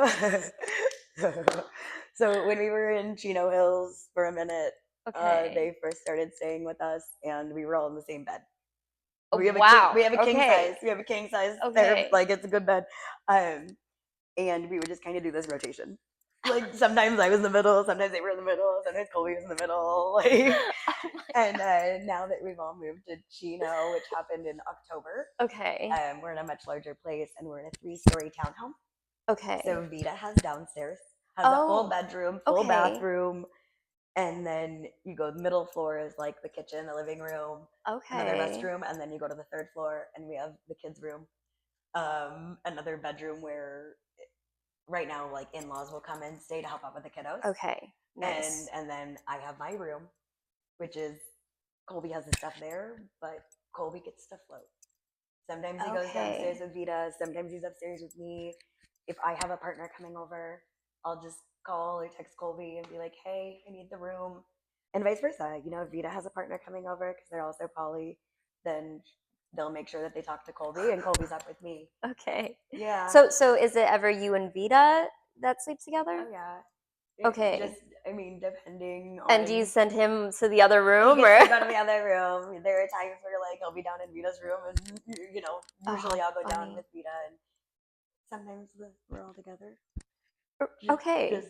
So when we were in Chino Hills for a minute, they first started staying with us, and we were all in the same bed. We have we have a king size. We have a king size. Okay. Like, it's a good bed. And we would just kind of do this rotation. Like, sometimes I was in the middle, sometimes they were in the middle, sometimes Colby was in the middle. Like, and now that we've all moved to Chino, which happened in October, we're in a much larger place, and we're in a 3-story townhome. Okay. So Vita has downstairs, has a full bedroom, full bathroom, and then you go, the middle floor is like the kitchen, the living room, another restroom, and then you go to the third floor, and we have the kids' room, another bedroom where right now, like, in-laws will come and stay to help out with the kiddos. Okay. Nice. And then I have my room, which is Colby has the stuff there, but Colby gets to float. Sometimes he goes downstairs with Vita. Sometimes he's upstairs with me. If I have a partner coming over, I'll just call or text Colby and be like, "Hey, I need the room," and vice versa. You know, if Vita has a partner coming over because they're also poly, then they'll make sure that they talk to Colby, and Colby's up with me. Okay. Yeah. So is it ever you and Vita that sleep together? Oh yeah. Okay. Just, I mean, depending on. And do you send him to the other room, He or gets to go to the other room? There are times where, like, I'll be down in Vita's room, and you know, usually I'll go down with Vita, and sometimes we're all together. Just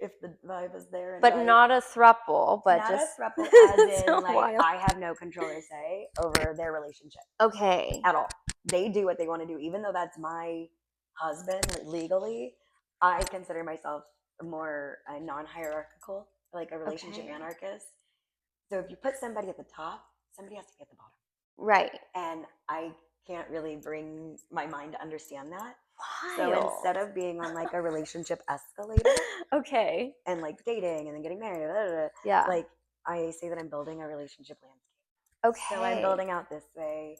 if the vibe is there. And but not a throuple, but not just a throuple, as in, like, I have no control or say over their relationship. Okay. At all. They do what they want to do, even though that's my husband, like, legally. I consider myself more non-hierarchical, like a relationship anarchist. So if you put somebody at the top, somebody has to be at the bottom. Right. And I can't really bring my mind to understand that. So instead of being on, like, a relationship escalator, and, like, dating and then getting married, like, I say that I'm building a relationship landscape. So I'm building out this way,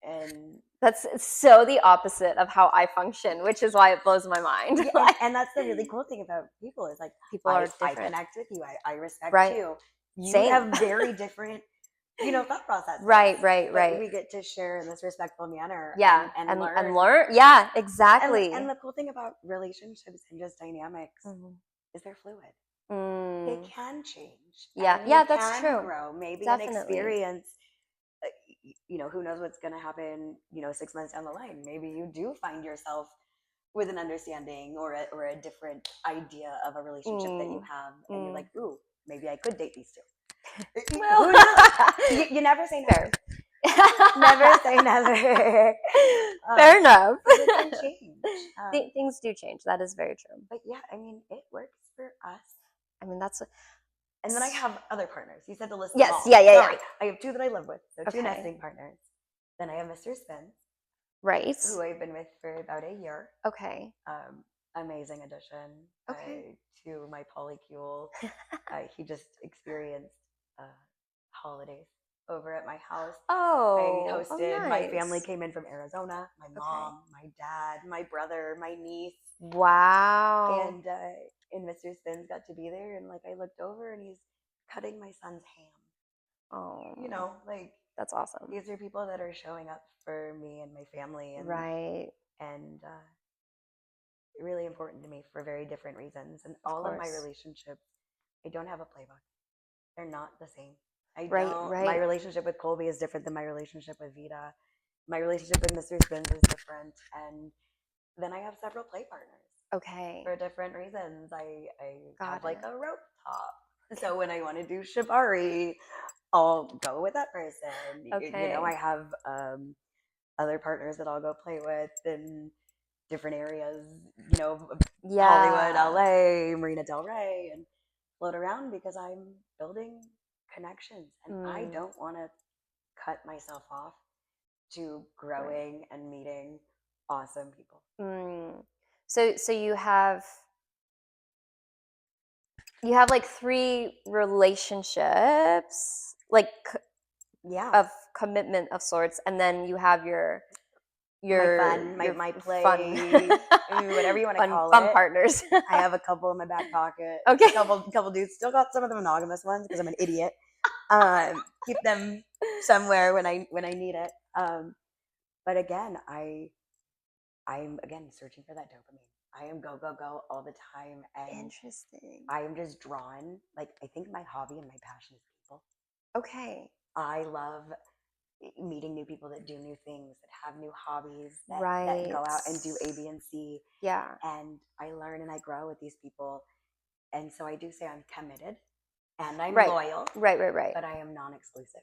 and that's so the opposite of how I function, which is why it blows my mind. Yeah, and that's the really cool thing about people is, like, people are different. I connect with you. I respect you. You Same. have very different thought processes. Right. But we get to share in this respectful manner. Yeah, and learn. And learn. Yeah, exactly. And the cool thing about relationships and just dynamics is they're fluid. They can change. Yeah, and yeah, that's true. Grow. Maybe Definitely. an experience. Who knows what's going to happen. 6 months down the line, maybe you do find yourself with an understanding or a different idea of a relationship that you have, and you're like, ooh, maybe I could date these two. Well, you never say never. Never say never. Fair enough. It can change. Things do change. That is very true. But yeah, I mean, it works for us. I mean, that's. And then I have other partners. You said to list yes, them all. Yeah. I have 2 that I live with, so 2 nesting partners. Then I have Mr. Spence. Right. Who I've been with for about a year. Okay. Amazing addition to my polycule. He just experienced holidays over at my house. Oh, I hosted. Nice. My family came in from Arizona. My mom, my dad, my brother, my niece. Wow. And Mr. Spins got to be there, and I looked over, and he's cutting my son's ham. Oh, that's awesome. These are people that are showing up for me and my family, and and really important to me for very different reasons. And all of my relationships, I don't have a playbook. They're not the same. My relationship with Colby is different than my relationship with Vita. My relationship with Mr. Spins is different, and then I have several play partners. Okay. For different reasons. I have a rope top. So when I want to do shibari, I'll go with that person. Okay. I have other partners that I'll go play with in different areas, Hollywood, LA, Marina Del Rey, and float around because I'm building connections, and I don't want to cut myself off to growing and meeting awesome people. So you have 3 relationships, of commitment of sorts, and then you have your my play, whatever you want to call it. Fun partners. I have a couple in my back pocket. Okay. A couple dudes. Still got some of the monogamous ones because I'm an idiot. Keep them somewhere when I need it. But again, I'm searching for that dopamine. I am go all the time, and interesting. I am just drawn. I think my hobby and my passion is people. Okay. I love meeting new people that do new things, that have new hobbies, that go out and do A, B, and C. Yeah. And I learn and I grow with these people. And so I do say I'm committed and I'm loyal. Right. But I am non-exclusive.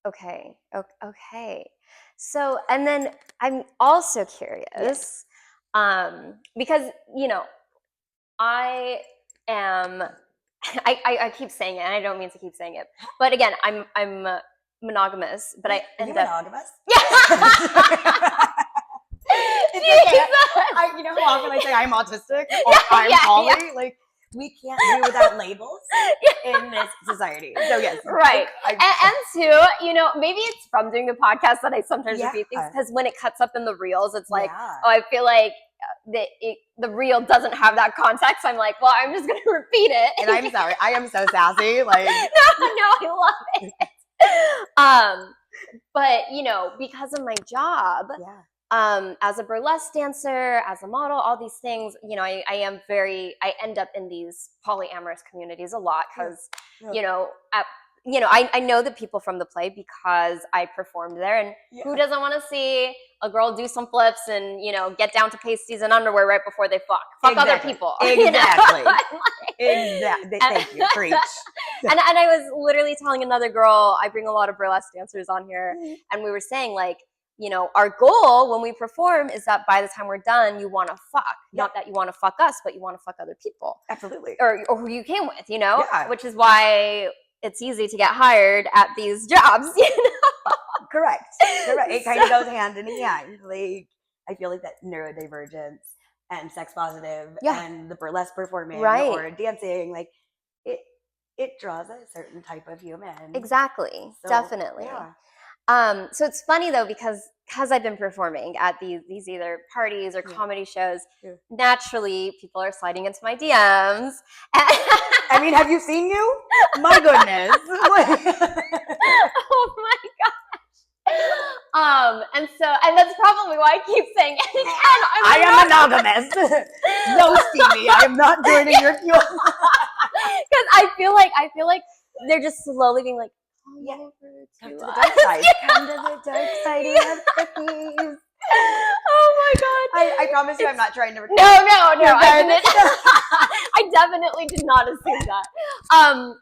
Okay. So, and then I'm also curious, because, I am, I keep saying it, and I don't mean to keep saying it, but again, I'm monogamous, but I end up monogamous. Yeah. How often I say I'm autistic or I'm poly. Yeah. We can't do without labels in this society. So yes, right. And two, maybe it's from doing the podcast that I sometimes repeat things, because when it cuts up in the reels, it's I feel like the reel doesn't have that context. I'm like, well, I'm just going to repeat it. And I'm sorry, I am so sassy. No, I love it. But because of my job, as a burlesque dancer, as a model, all these things, I end up in these polyamorous communities a lot because, I know the people from the play because I performed there, and who doesn't want to see a girl do some flips and, get down to pasties and underwear right before they fuck other people. Exactly. Exactly. Thank you. Preach. And I was literally telling another girl, I bring a lot of burlesque dancers on here, and we were saying our goal when we perform is that by the time we're done, you want to fuck. Not that you want to fuck us, but you want to fuck other people. Absolutely. Or who you came with, which is why it's easy to get hired at these jobs, Correct. It kind of goes hand in hand. I feel like that neurodivergence and sex positive and the burlesque performing or dancing, it draws a certain type of human. Exactly. So, definitely. Yeah. So it's funny though, because because I've been performing at these either parties or comedy shows, naturally people are sliding into my DMs. I mean, have you seen you? My goodness. Oh my gosh. And that's probably why I keep saying, and I am monogamous. No, Stevie, I am not joining your queue. Because I feel like they're just slowly being like, come to the dark side. Come to the dark side of cookies. Oh my god! I promise you, I'm not trying to. No. I definitely did not assume that.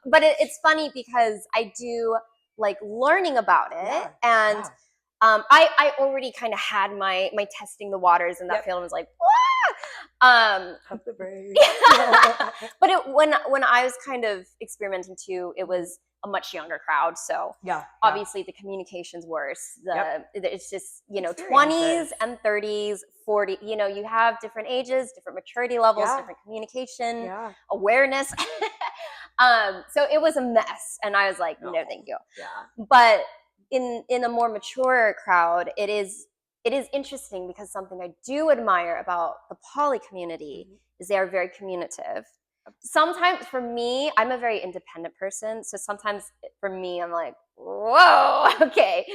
But it's funny because I do like learning about it, and I already kind of had my testing the waters in that field and was like, pump the brakes. But when I was kind of experimenting too, it was a much younger crowd, so obviously the communication's worse. It's just 20s and 30s, 40. You have different ages, different maturity levels, different communication awareness. So it was a mess, and I was like, no, thank you. But in a more mature crowd, it is interesting because something I do admire about the poly community is they are very communicative. Sometimes for me, I'm a very independent person, so sometimes for me, I'm like, whoa, okay,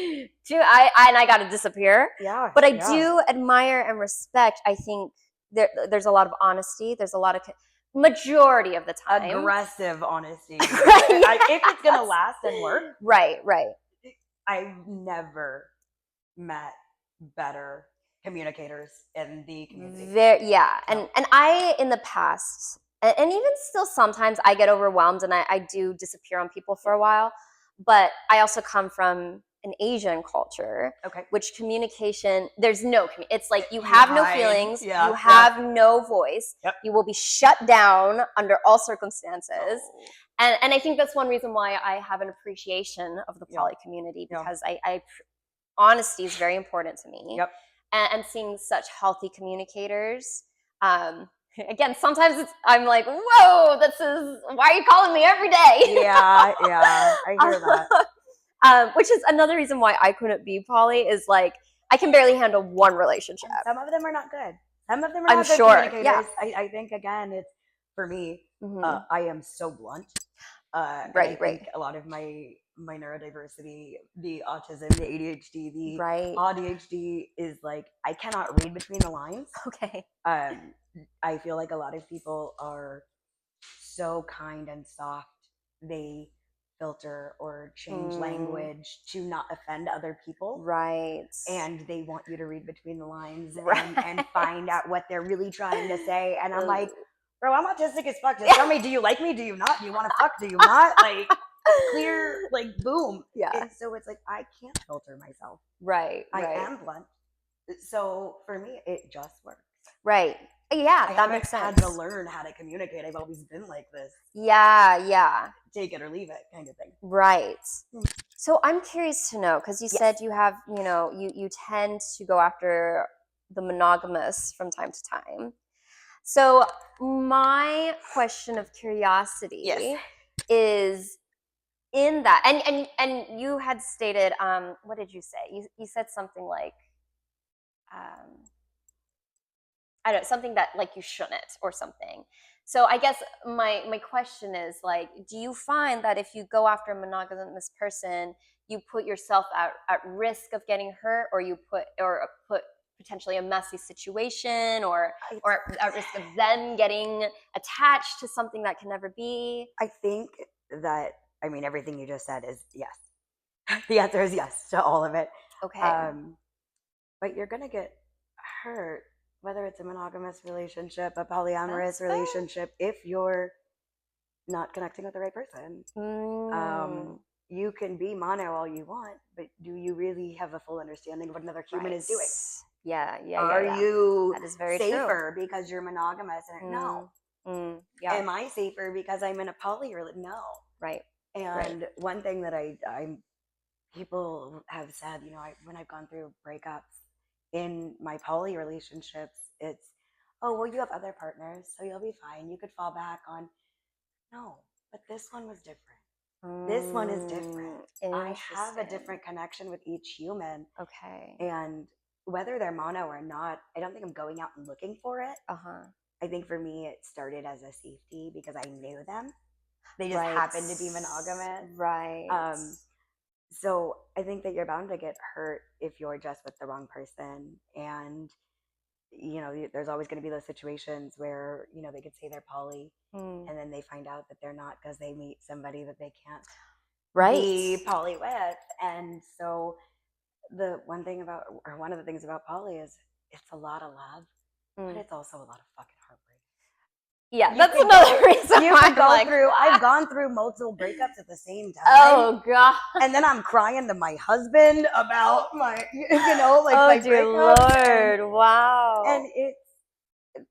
I got to disappear. But I do admire and respect. I think there's a lot of honesty. There's a lot of majority of the time aggressive honesty. If it's gonna last and work, right. I've never met better communicators in the community. And I in the past, and even still sometimes I get overwhelmed and I do disappear on people for a while, but I also come from an Asian culture, which communication, there's no it's like you have no feelings, you have no voice, you will be shut down under all circumstances. And I think that's one reason why I have an appreciation of the poly community, because I honesty is very important to me. And seeing such healthy communicators. Again, sometimes I'm like, whoa, why are you calling me every day? I hear that. Which is another reason why I couldn't be poly, is like, I can barely handle one relationship. And some of them are not good. Some of them are not good communicators. I think, again, it's, for me, I am so blunt. I think a lot of my neurodiversity, the autism, the ADHD, the ADHD is like, I cannot read between the lines. I feel like a lot of people are so kind and soft. They filter or change language to not offend other people. And they want you to read between the lines and find out what they're really trying to say. And I'm like, bro, I'm autistic as fuck. Just tell me, do you like me? Do you not? Do you want to fuck? Do you not? Like, clear, like, boom. And so it's like, I can't filter myself. I am blunt. So for me, it just works. That makes sense. I had to learn how to communicate. I've always been like this. Take it or leave it kind of thing. So I'm curious to know, because you said you have, you tend to go after the monogamous from time to time. So my question of curiosity is in that, and you had stated, what did you say? You said something like, I don't know, something that like you shouldn't or something. So I guess my question is, like, do you find that if you go after a monogamous person, you put yourself at risk of getting hurt, or you put potentially a messy situation, or at risk of them getting attached to something that can never be? I think that, I mean, everything you just said is yes. The answer is yes to all of it. But you're gonna get hurt, whether it's a monogamous relationship, a polyamorous relationship, if you're not connecting with the right person. You can be mono all you want, but do you really have a full understanding of what another human is doing? Are you safer because you're monogamous? And no. Am I safer because I'm in a poly relationship? No. And one thing that people have said, when I've gone through breakups in my poly relationships, it's, oh, well, you have other partners, so you'll be fine. You could fall back on. No, but this one was different. This one is different. I have a Interesting. different connection with each human. Okay. And whether they're mono or not, I don't think I'm going out and looking for it. Uh-huh. I think for me, it started as a safety because I knew them. They just Right. happened to be monogamous. Right. So I think that you're bound to get hurt if you're just with the wrong person. And, there's always going to be those situations where, they could say they're poly Mm. and then they find out that they're not because they meet somebody that they can't be Right. poly with. And so one of the things about poly is it's a lot of love, but Mm. it's also a lot of fucking heartbreak. Yeah, that's another reason You why could I'm go like, through. I've gone through multiple breakups at the same time. oh god. And then I'm crying to my husband about my, Oh my dear breakups. Lord. Wow. And it's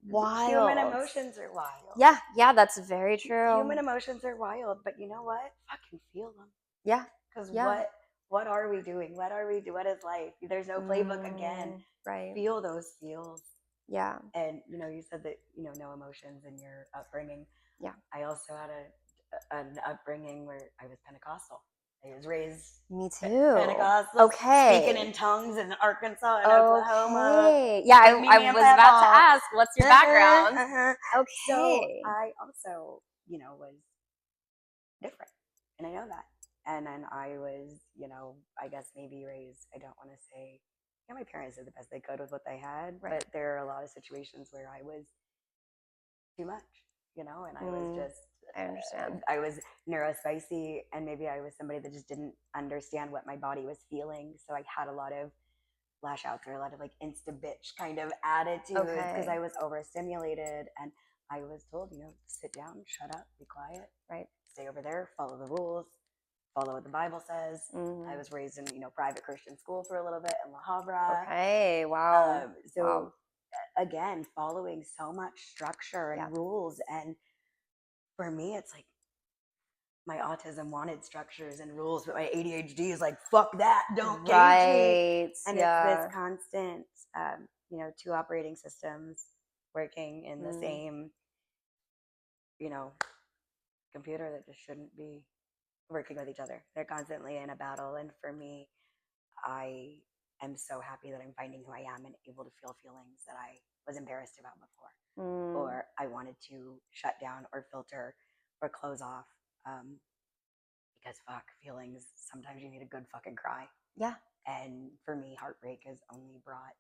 Wild. human emotions are wild. Yeah, that's very true. Human emotions are wild, but you know what? Fucking feel them. Yeah. Because Yeah. what are we doing? What are we doing? What is life? There's no playbook again. Right. Feel those feels. Yeah. And you said that no emotions in your upbringing. Yeah. I also had an upbringing where I was Pentecostal. I was raised Me too. Pentecostal, Okay. speaking in tongues in Arkansas and Oklahoma. Okay. Yeah, I was about to ask, what's your background? Okay. So I also, was different, and I know that. And then I was, I guess maybe raised. I don't want to say. Yeah, my parents did the best they could with what they had, Right. but there are a lot of situations where I was too much, and I was just. I understand. I was neurospicy, and maybe I was somebody that just didn't understand what my body was feeling. So I had a lot of lash outs or a lot of like insta bitch kind of attitudes because I was overstimulated, and I was told, sit down, shut up, be quiet, right, stay over there, follow the rules, follow what the Bible says. I was raised in private Christian school for a little bit in La Habra. Okay, wow. So again, following so much structure and rules, and for me, it's like my autism wanted structures and rules, but my ADHD is like, fuck that, don't cage me. And it's this constant, two operating systems working in the same, computer that just shouldn't be working with each other. They're constantly in a battle. And for me, I am so happy that I'm finding who I am and able to feel feelings that I was embarrassed about before, or I wanted to shut down or filter or close off. Because fuck, feelings, sometimes you need a good fucking cry. Yeah. And for me, heartbreak has only brought,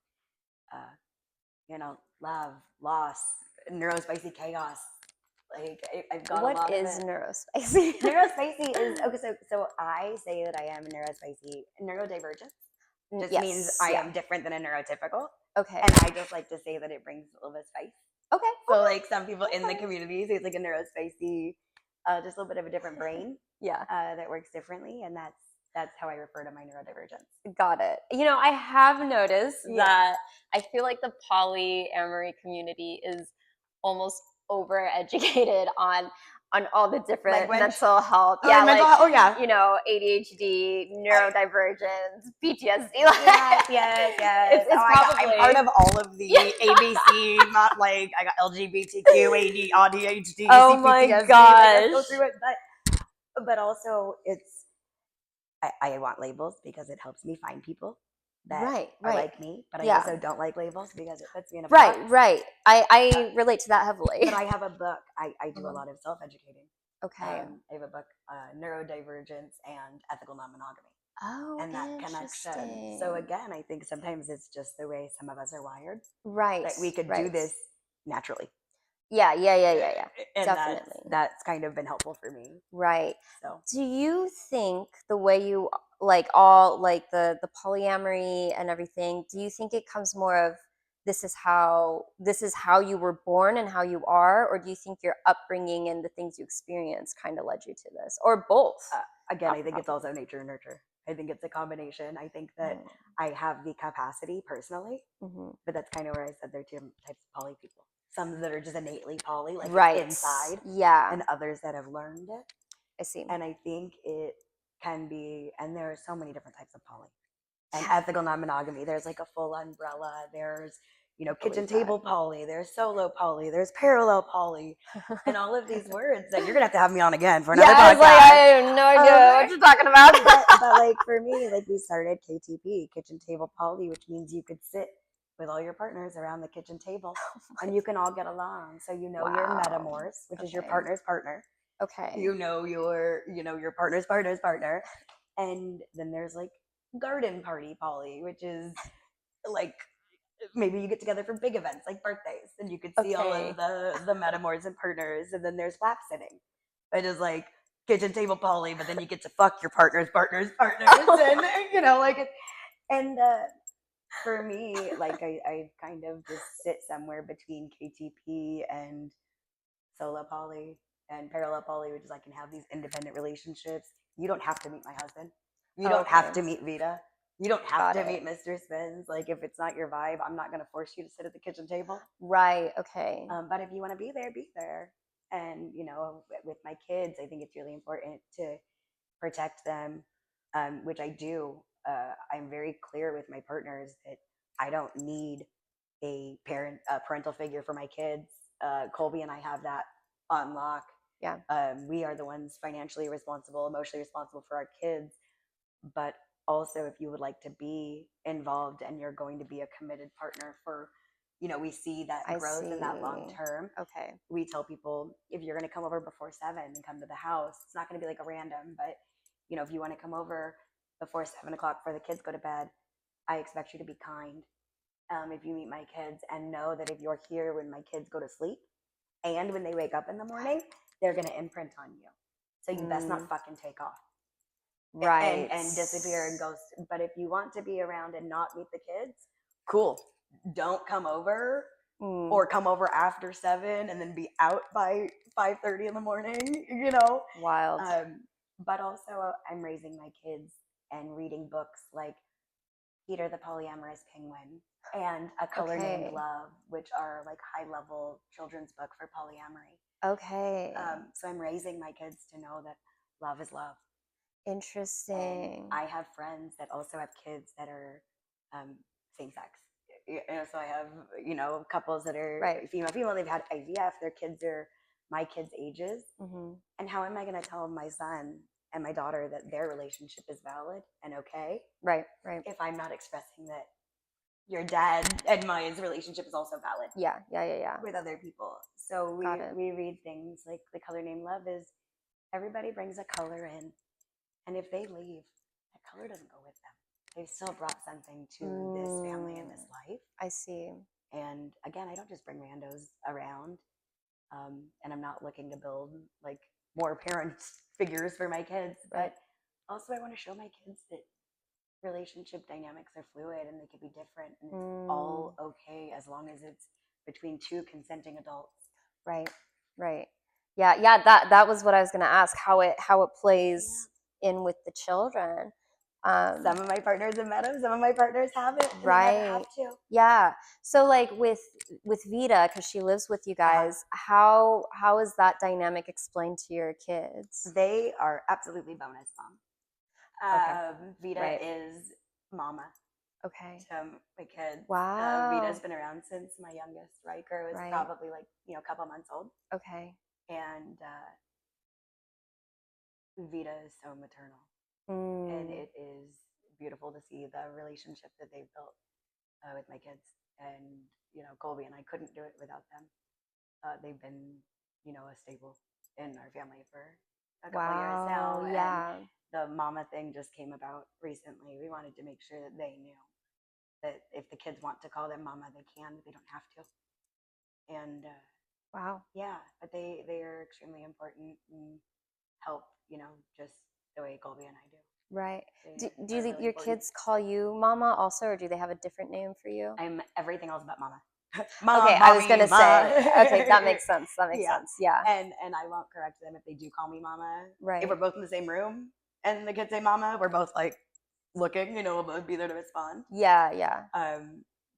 love, loss, neurospicy chaos. Like I've got a lot of it. What is neurospicy? Neurospicy is okay. So I say that I am neurospicy. Neurodivergence just means I am different than a neurotypical. Okay. And I just like to say that it brings a little bit of spice. Okay. So like some people in the community say it's like a neurospicy, just a little bit of a different brain. That works differently, and that's how I refer to my neurodivergence. Got it. I have noticed that I feel like the polyamory community is almost overeducated on all the different mental health. ADHD, neurodivergence, PTSD. Yes. I'm part of all of the ABC. Not like I got LGBTQ, ADHD. Oh my gosh. Go through it, but also it's. I want labels because it helps me find people that are like me, but I also don't like labels because it puts me in a box. Right. I relate to that heavily. But I have a book. I do a lot of self-educating. Okay. I have a book, Neurodivergence and Ethical Non-Monogamy. Oh, and that connection. So again, I think sometimes it's just the way some of us are wired. Right. That we could do this naturally. Yeah. And definitely. That's kind of been helpful for me. Right. So do you think the way you the polyamory and everything, do you think it comes more of this is how you were born and how you are, or do you think your upbringing and the things you experienced kind of led you to this, or both? Again, I think it's also nature and nurture. I think it's a combination. I think that I have the capacity personally, but that's kind of where I said there are two types of poly people. Some that are just innately poly, like inside, and others that have learned it. I see. And I think it can be, and there are so many different types of poly. And ethical non-monogamy, there's like a full umbrella. There's, kitchen believe that. table poly, there's solo poly, there's parallel poly, and all of these words that you're gonna have to have me on again for Yeah, another I was like, I podcast. have no idea what you're talking about. But like for me, like we started KTP, kitchen table poly, which means you could sit with all your partners around the kitchen table and you can all get along. So your Wow. metamors, which is your Okay. partner's partner. Okay. Your partner's partner's partner. And then there's like garden party poly, which is like maybe you get together for big events like birthdays and you could see all Okay. of the metamors and partners. And then there's lap sitting, which is like kitchen table poly, but then you get to fuck your partner's partners. Oh And my. like and for me, like I kind of just sit somewhere between KTP and solo poly and parallel poly, which is I can have these independent relationships. You don't have to meet my husband. You Oh, don't have okay. to meet Vita. You don't have Got to it. meet Mr. Spins. Like if it's not your vibe, I'm not going to force you to sit at the kitchen table. Right. Okay. But if you want to be there, be there. And with my kids, I think it's really important to protect them, which I do. I'm very clear with my partners that I don't need a parental figure for my kids. Colby and I have that on lock. Yeah. We are the ones financially responsible, emotionally responsible for our kids. But also, if you would like to be involved and you're going to be a committed partner for, we see that I growth in that long see. term. Okay. We tell people if you're going to come over before 7 and come to the house, it's not going to be like a random, but if you want to come over before 7 o'clock before the kids go to bed, I expect you to be kind. If you meet my kids and know that if you're here when my kids go to sleep and when they wake up in the morning, they're going to imprint on you. So you best not fucking take off Right. and disappear and ghost. But if you want to be around and not meet the kids, cool. Don't come over or come over after 7 and then be out by 5:30 in the morning, Wild. But also I'm raising my kids and reading books like Peter the Polyamorous Penguin and A Color Named Okay. Love, which are like high level children's book for polyamory. Okay. So I'm raising my kids to know that love is love. And Interesting. I have friends that also have kids that are same sex. So I have couples that are Right. female. They've had IVF. Their kids are my kids' ages. Mm-hmm. And how am I going to tell my son and my daughter that their relationship is valid and okay? Right. Right. If I'm not expressing that your dad and my relationship is also valid. Yeah. Yeah. Yeah. Yeah. With other people. So we read things like The Color Named Love is everybody brings a color in, and if they leave, that color doesn't go with them. They've still brought something to this family and this life. I see. And again, I don't just bring randos around, and I'm not looking to build like more parent figures for my kids, but also I want to show my kids that relationship dynamics are fluid and they can be different, and it's all okay as long as it's between two consenting adults. Right. Right. Yeah. Yeah. That was what I was going to ask. How it plays in with the children. Some of my partners have met him. Some of my partners haven't. And Right. they never have to. Yeah. So like with Vita, because she lives with you guys, how is that dynamic explained to your kids? They are absolutely bonus mom. Vita is mama. Okay. To my kids. Wow. Vita's been around since my youngest Riker was probably like a couple months old. Okay. And Vita is so maternal, and it is beautiful to see the relationship that they've built with my kids. And Colby and I couldn't do it without them. They've been a staple in our family for a couple years now. Yeah. And the mama thing just came about recently. We wanted to make sure that they knew that if the kids want to call them mama, they can, but they don't have to. And wow. Yeah, but they are extremely important and help, just the way Colby and I do. Right. Do you think really your important. kids call you mama also, or do they have a different name for you? I'm everything else but mama. Mom, okay, I was gonna say. Okay, that makes sense. That makes sense. Yeah. And I won't correct them if they do call me mama. Right. If we're both in the same room and the kids say mama, we're both like looking. We'll both be there to respond. Yeah, yeah.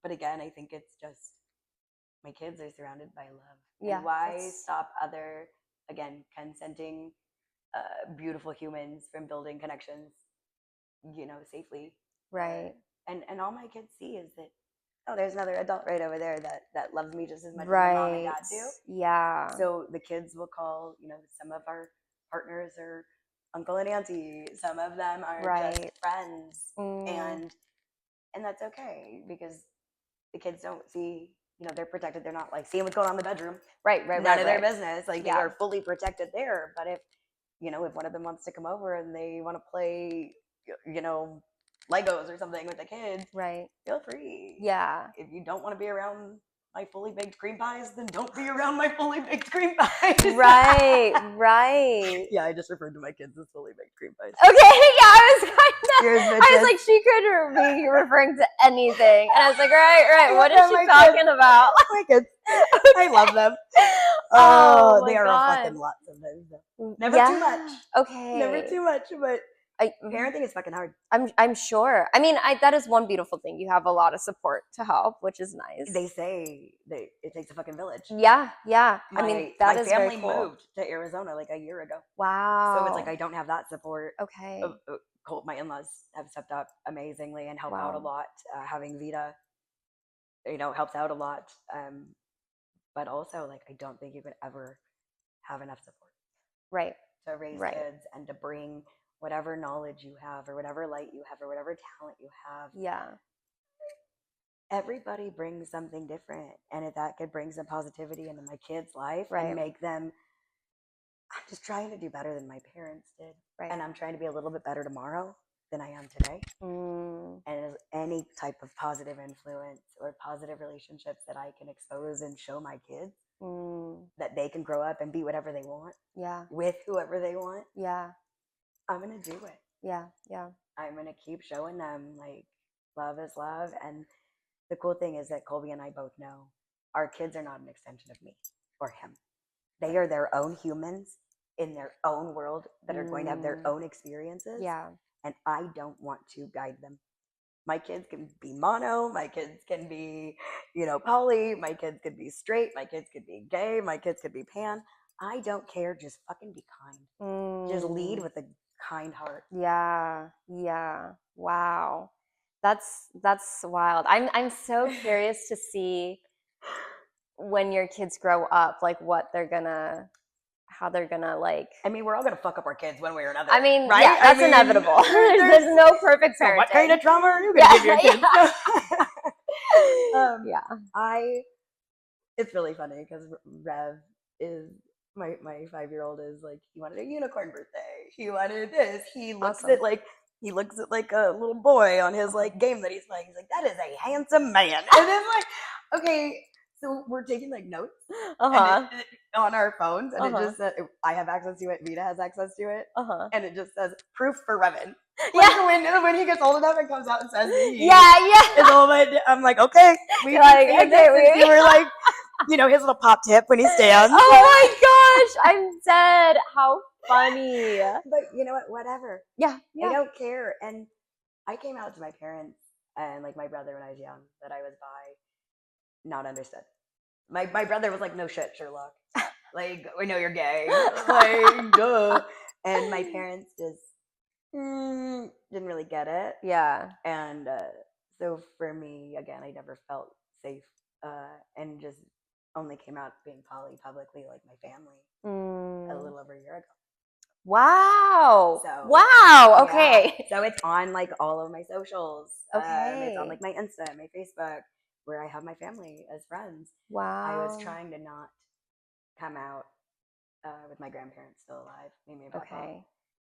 But again, I think it's just my kids are surrounded by love. Yeah. And why stop other consenting, beautiful humans from building connections, safely? Right. And all my kids see is that oh, there's another adult right over there that loves me just as much as my mom and Right. dad do. Yeah. So the kids will call, some of our partners are uncle and auntie. Some of them are just Right. friends. Mm. And that's okay because the kids don't see, they're protected. They're not like seeing what's going on in the bedroom. Right. None of their business. Like they Yeah. are fully protected there. But if one of them wants to come over and they want to play, Legos or something with the kids, Right. feel free. Yeah. If you don't want to be around my fully baked cream pies, then don't be around my fully baked cream pies. Right. Right. Yeah, I just referred to my kids as fully baked cream pies. Okay. Yeah, I was Cheers, I bitches. was like, she could be referring to anything, and I was like, right. Yeah, What is they're she my talking kids. about? My kids. I love them. Oh my They are God. a fucking lot sometimes. Though. Never Yeah. too much. Okay. Never too much, but I, parenting is fucking hard. I'm sure. I mean, that is one beautiful thing. You have a lot of support to help, which is nice. They say it takes a fucking village. Yeah. I mean, that my is family very cool. moved to Arizona like a year ago. Wow. So it's like I don't have that support. Okay. My in-laws have stepped up amazingly and help out a lot. Having Vita, helps out a lot. But also, like, I don't think you could ever have enough support. Right. To raise kids and to bring whatever knowledge you have or whatever light you have or whatever talent you have. Yeah. Everybody brings something different. And if that could bring some positivity into my kids' life and make them, I'm just trying to do better than my parents did. Right. And I'm trying to be a little bit better tomorrow than I am today. And as any type of positive influence or positive relationships that I can expose and show my kids, that they can grow up and be whatever they want. Yeah. With whoever they want. Yeah. I'm going to do it. Yeah. I'm going to keep showing them like love is love. And the cool thing is that Colby and I both know our kids are not an extension of me or him. They are their own humans in their own world that are going to have their own experiences. Yeah. And I don't want to guide them. My kids can be mono, my kids can be, poly, my kids could be straight, my kids could be gay, my kids could be pan. I don't care. Just fucking be kind. Just lead with a kind heart. Yeah. Wow. That's wild. I'm so curious to see when your kids grow up, like what they're gonna, how they're gonna like. I mean, we're all gonna fuck up our kids one way or another. I mean, right? Yeah, that's inevitable. There's no perfect parenting. So what kind of trauma are you gonna give your kids? It's really funny because Rev is my 5-year-old is like, he wanted a unicorn birthday. He wanted this. He looks at like a little boy on his like game that he's playing. He's like, that is a handsome man. And then like, okay, so we're taking like notes on our phones, and it just says, I have access to it. Vita has access to it, and it just says proof for Revan. Like when he gets old enough and comes out and says that he is old, I'm like, okay, we like, we were like, his little pop tip when he stands. Oh my gosh, I'm dead. How funny. But you know what? Whatever. Yeah. I don't care. And I came out to my parents and like my brother when I was young that I was bi, not understood. My brother was like, no shit, Sherlock. Like, we know you're gay. Like, duh. And my parents just didn't really get it. Yeah. And so for me, again, I never felt safe and just only came out being poly publicly, like my family, a little over a year ago. Wow. So, wow. Okay. Yeah. So it's on like all of my socials. Okay. It's on like my Insta, my Facebook, where I have my family as friends. Wow. I was trying to not come out with my grandparents still alive. Okay.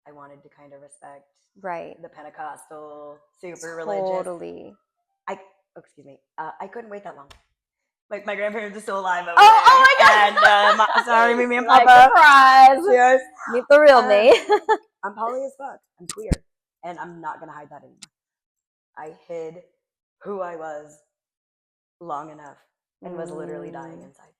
I wanted to kind of respect the Pentecostal, super religious. Totally. Excuse me. I couldn't wait that long. Like my grandparents are still alive over there. Oh my God! And sorry, Mimi and like, Papa. Surprise! Cheers. Meet the real me. I'm poly as fuck. I'm queer, and I'm not gonna hide that anymore. I hid who I was long enough and was literally dying inside.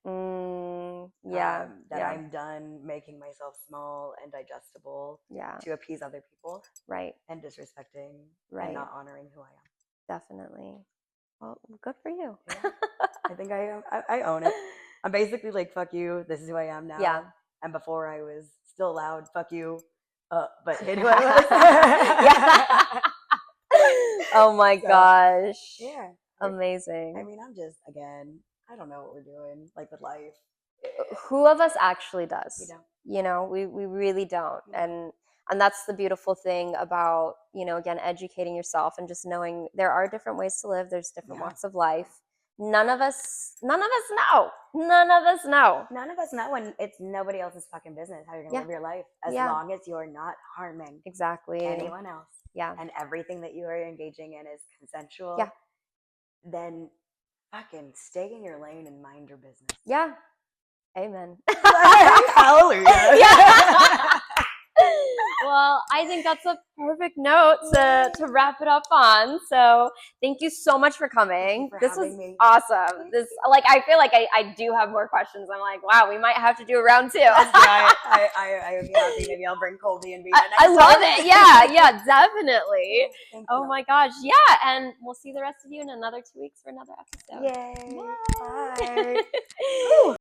I'm done making myself small and digestible to appease other people. Right. And disrespecting and not honoring who I am. Definitely. Well, good for you. Yeah. I think I own it. I'm basically like, fuck you. This is who I am now. Yeah. And before I was still loud, fuck you. But hid who I was. Oh my gosh. Yeah. Amazing. I mean, I'm just, again, I don't know what we're doing, like, with life. Who of us actually does? We don't. You know, we really don't. And that's the beautiful thing about, you know, again, educating yourself and just knowing there are different ways to live. There's different walks of life. None of us know. None of us know. None of us know, when it's nobody else's fucking business how you're gonna live your life, as long as you're not harming anyone else. And everything that you are engaging in is consensual. Then fucking stay in your lane and mind your business. Amen. Hallelujah. Well, I think that's a perfect note to wrap it up on. So thank you so much for coming. This was awesome. This, like, I feel like I do have more questions. I'm like, wow, we might have to do a round 2. I would be happy. Maybe I'll bring Colby and be next I love time. it. Yeah, definitely. Thank oh you. my gosh. Yeah. And we'll see the rest of you in another 2 weeks for another episode. Yay. Bye.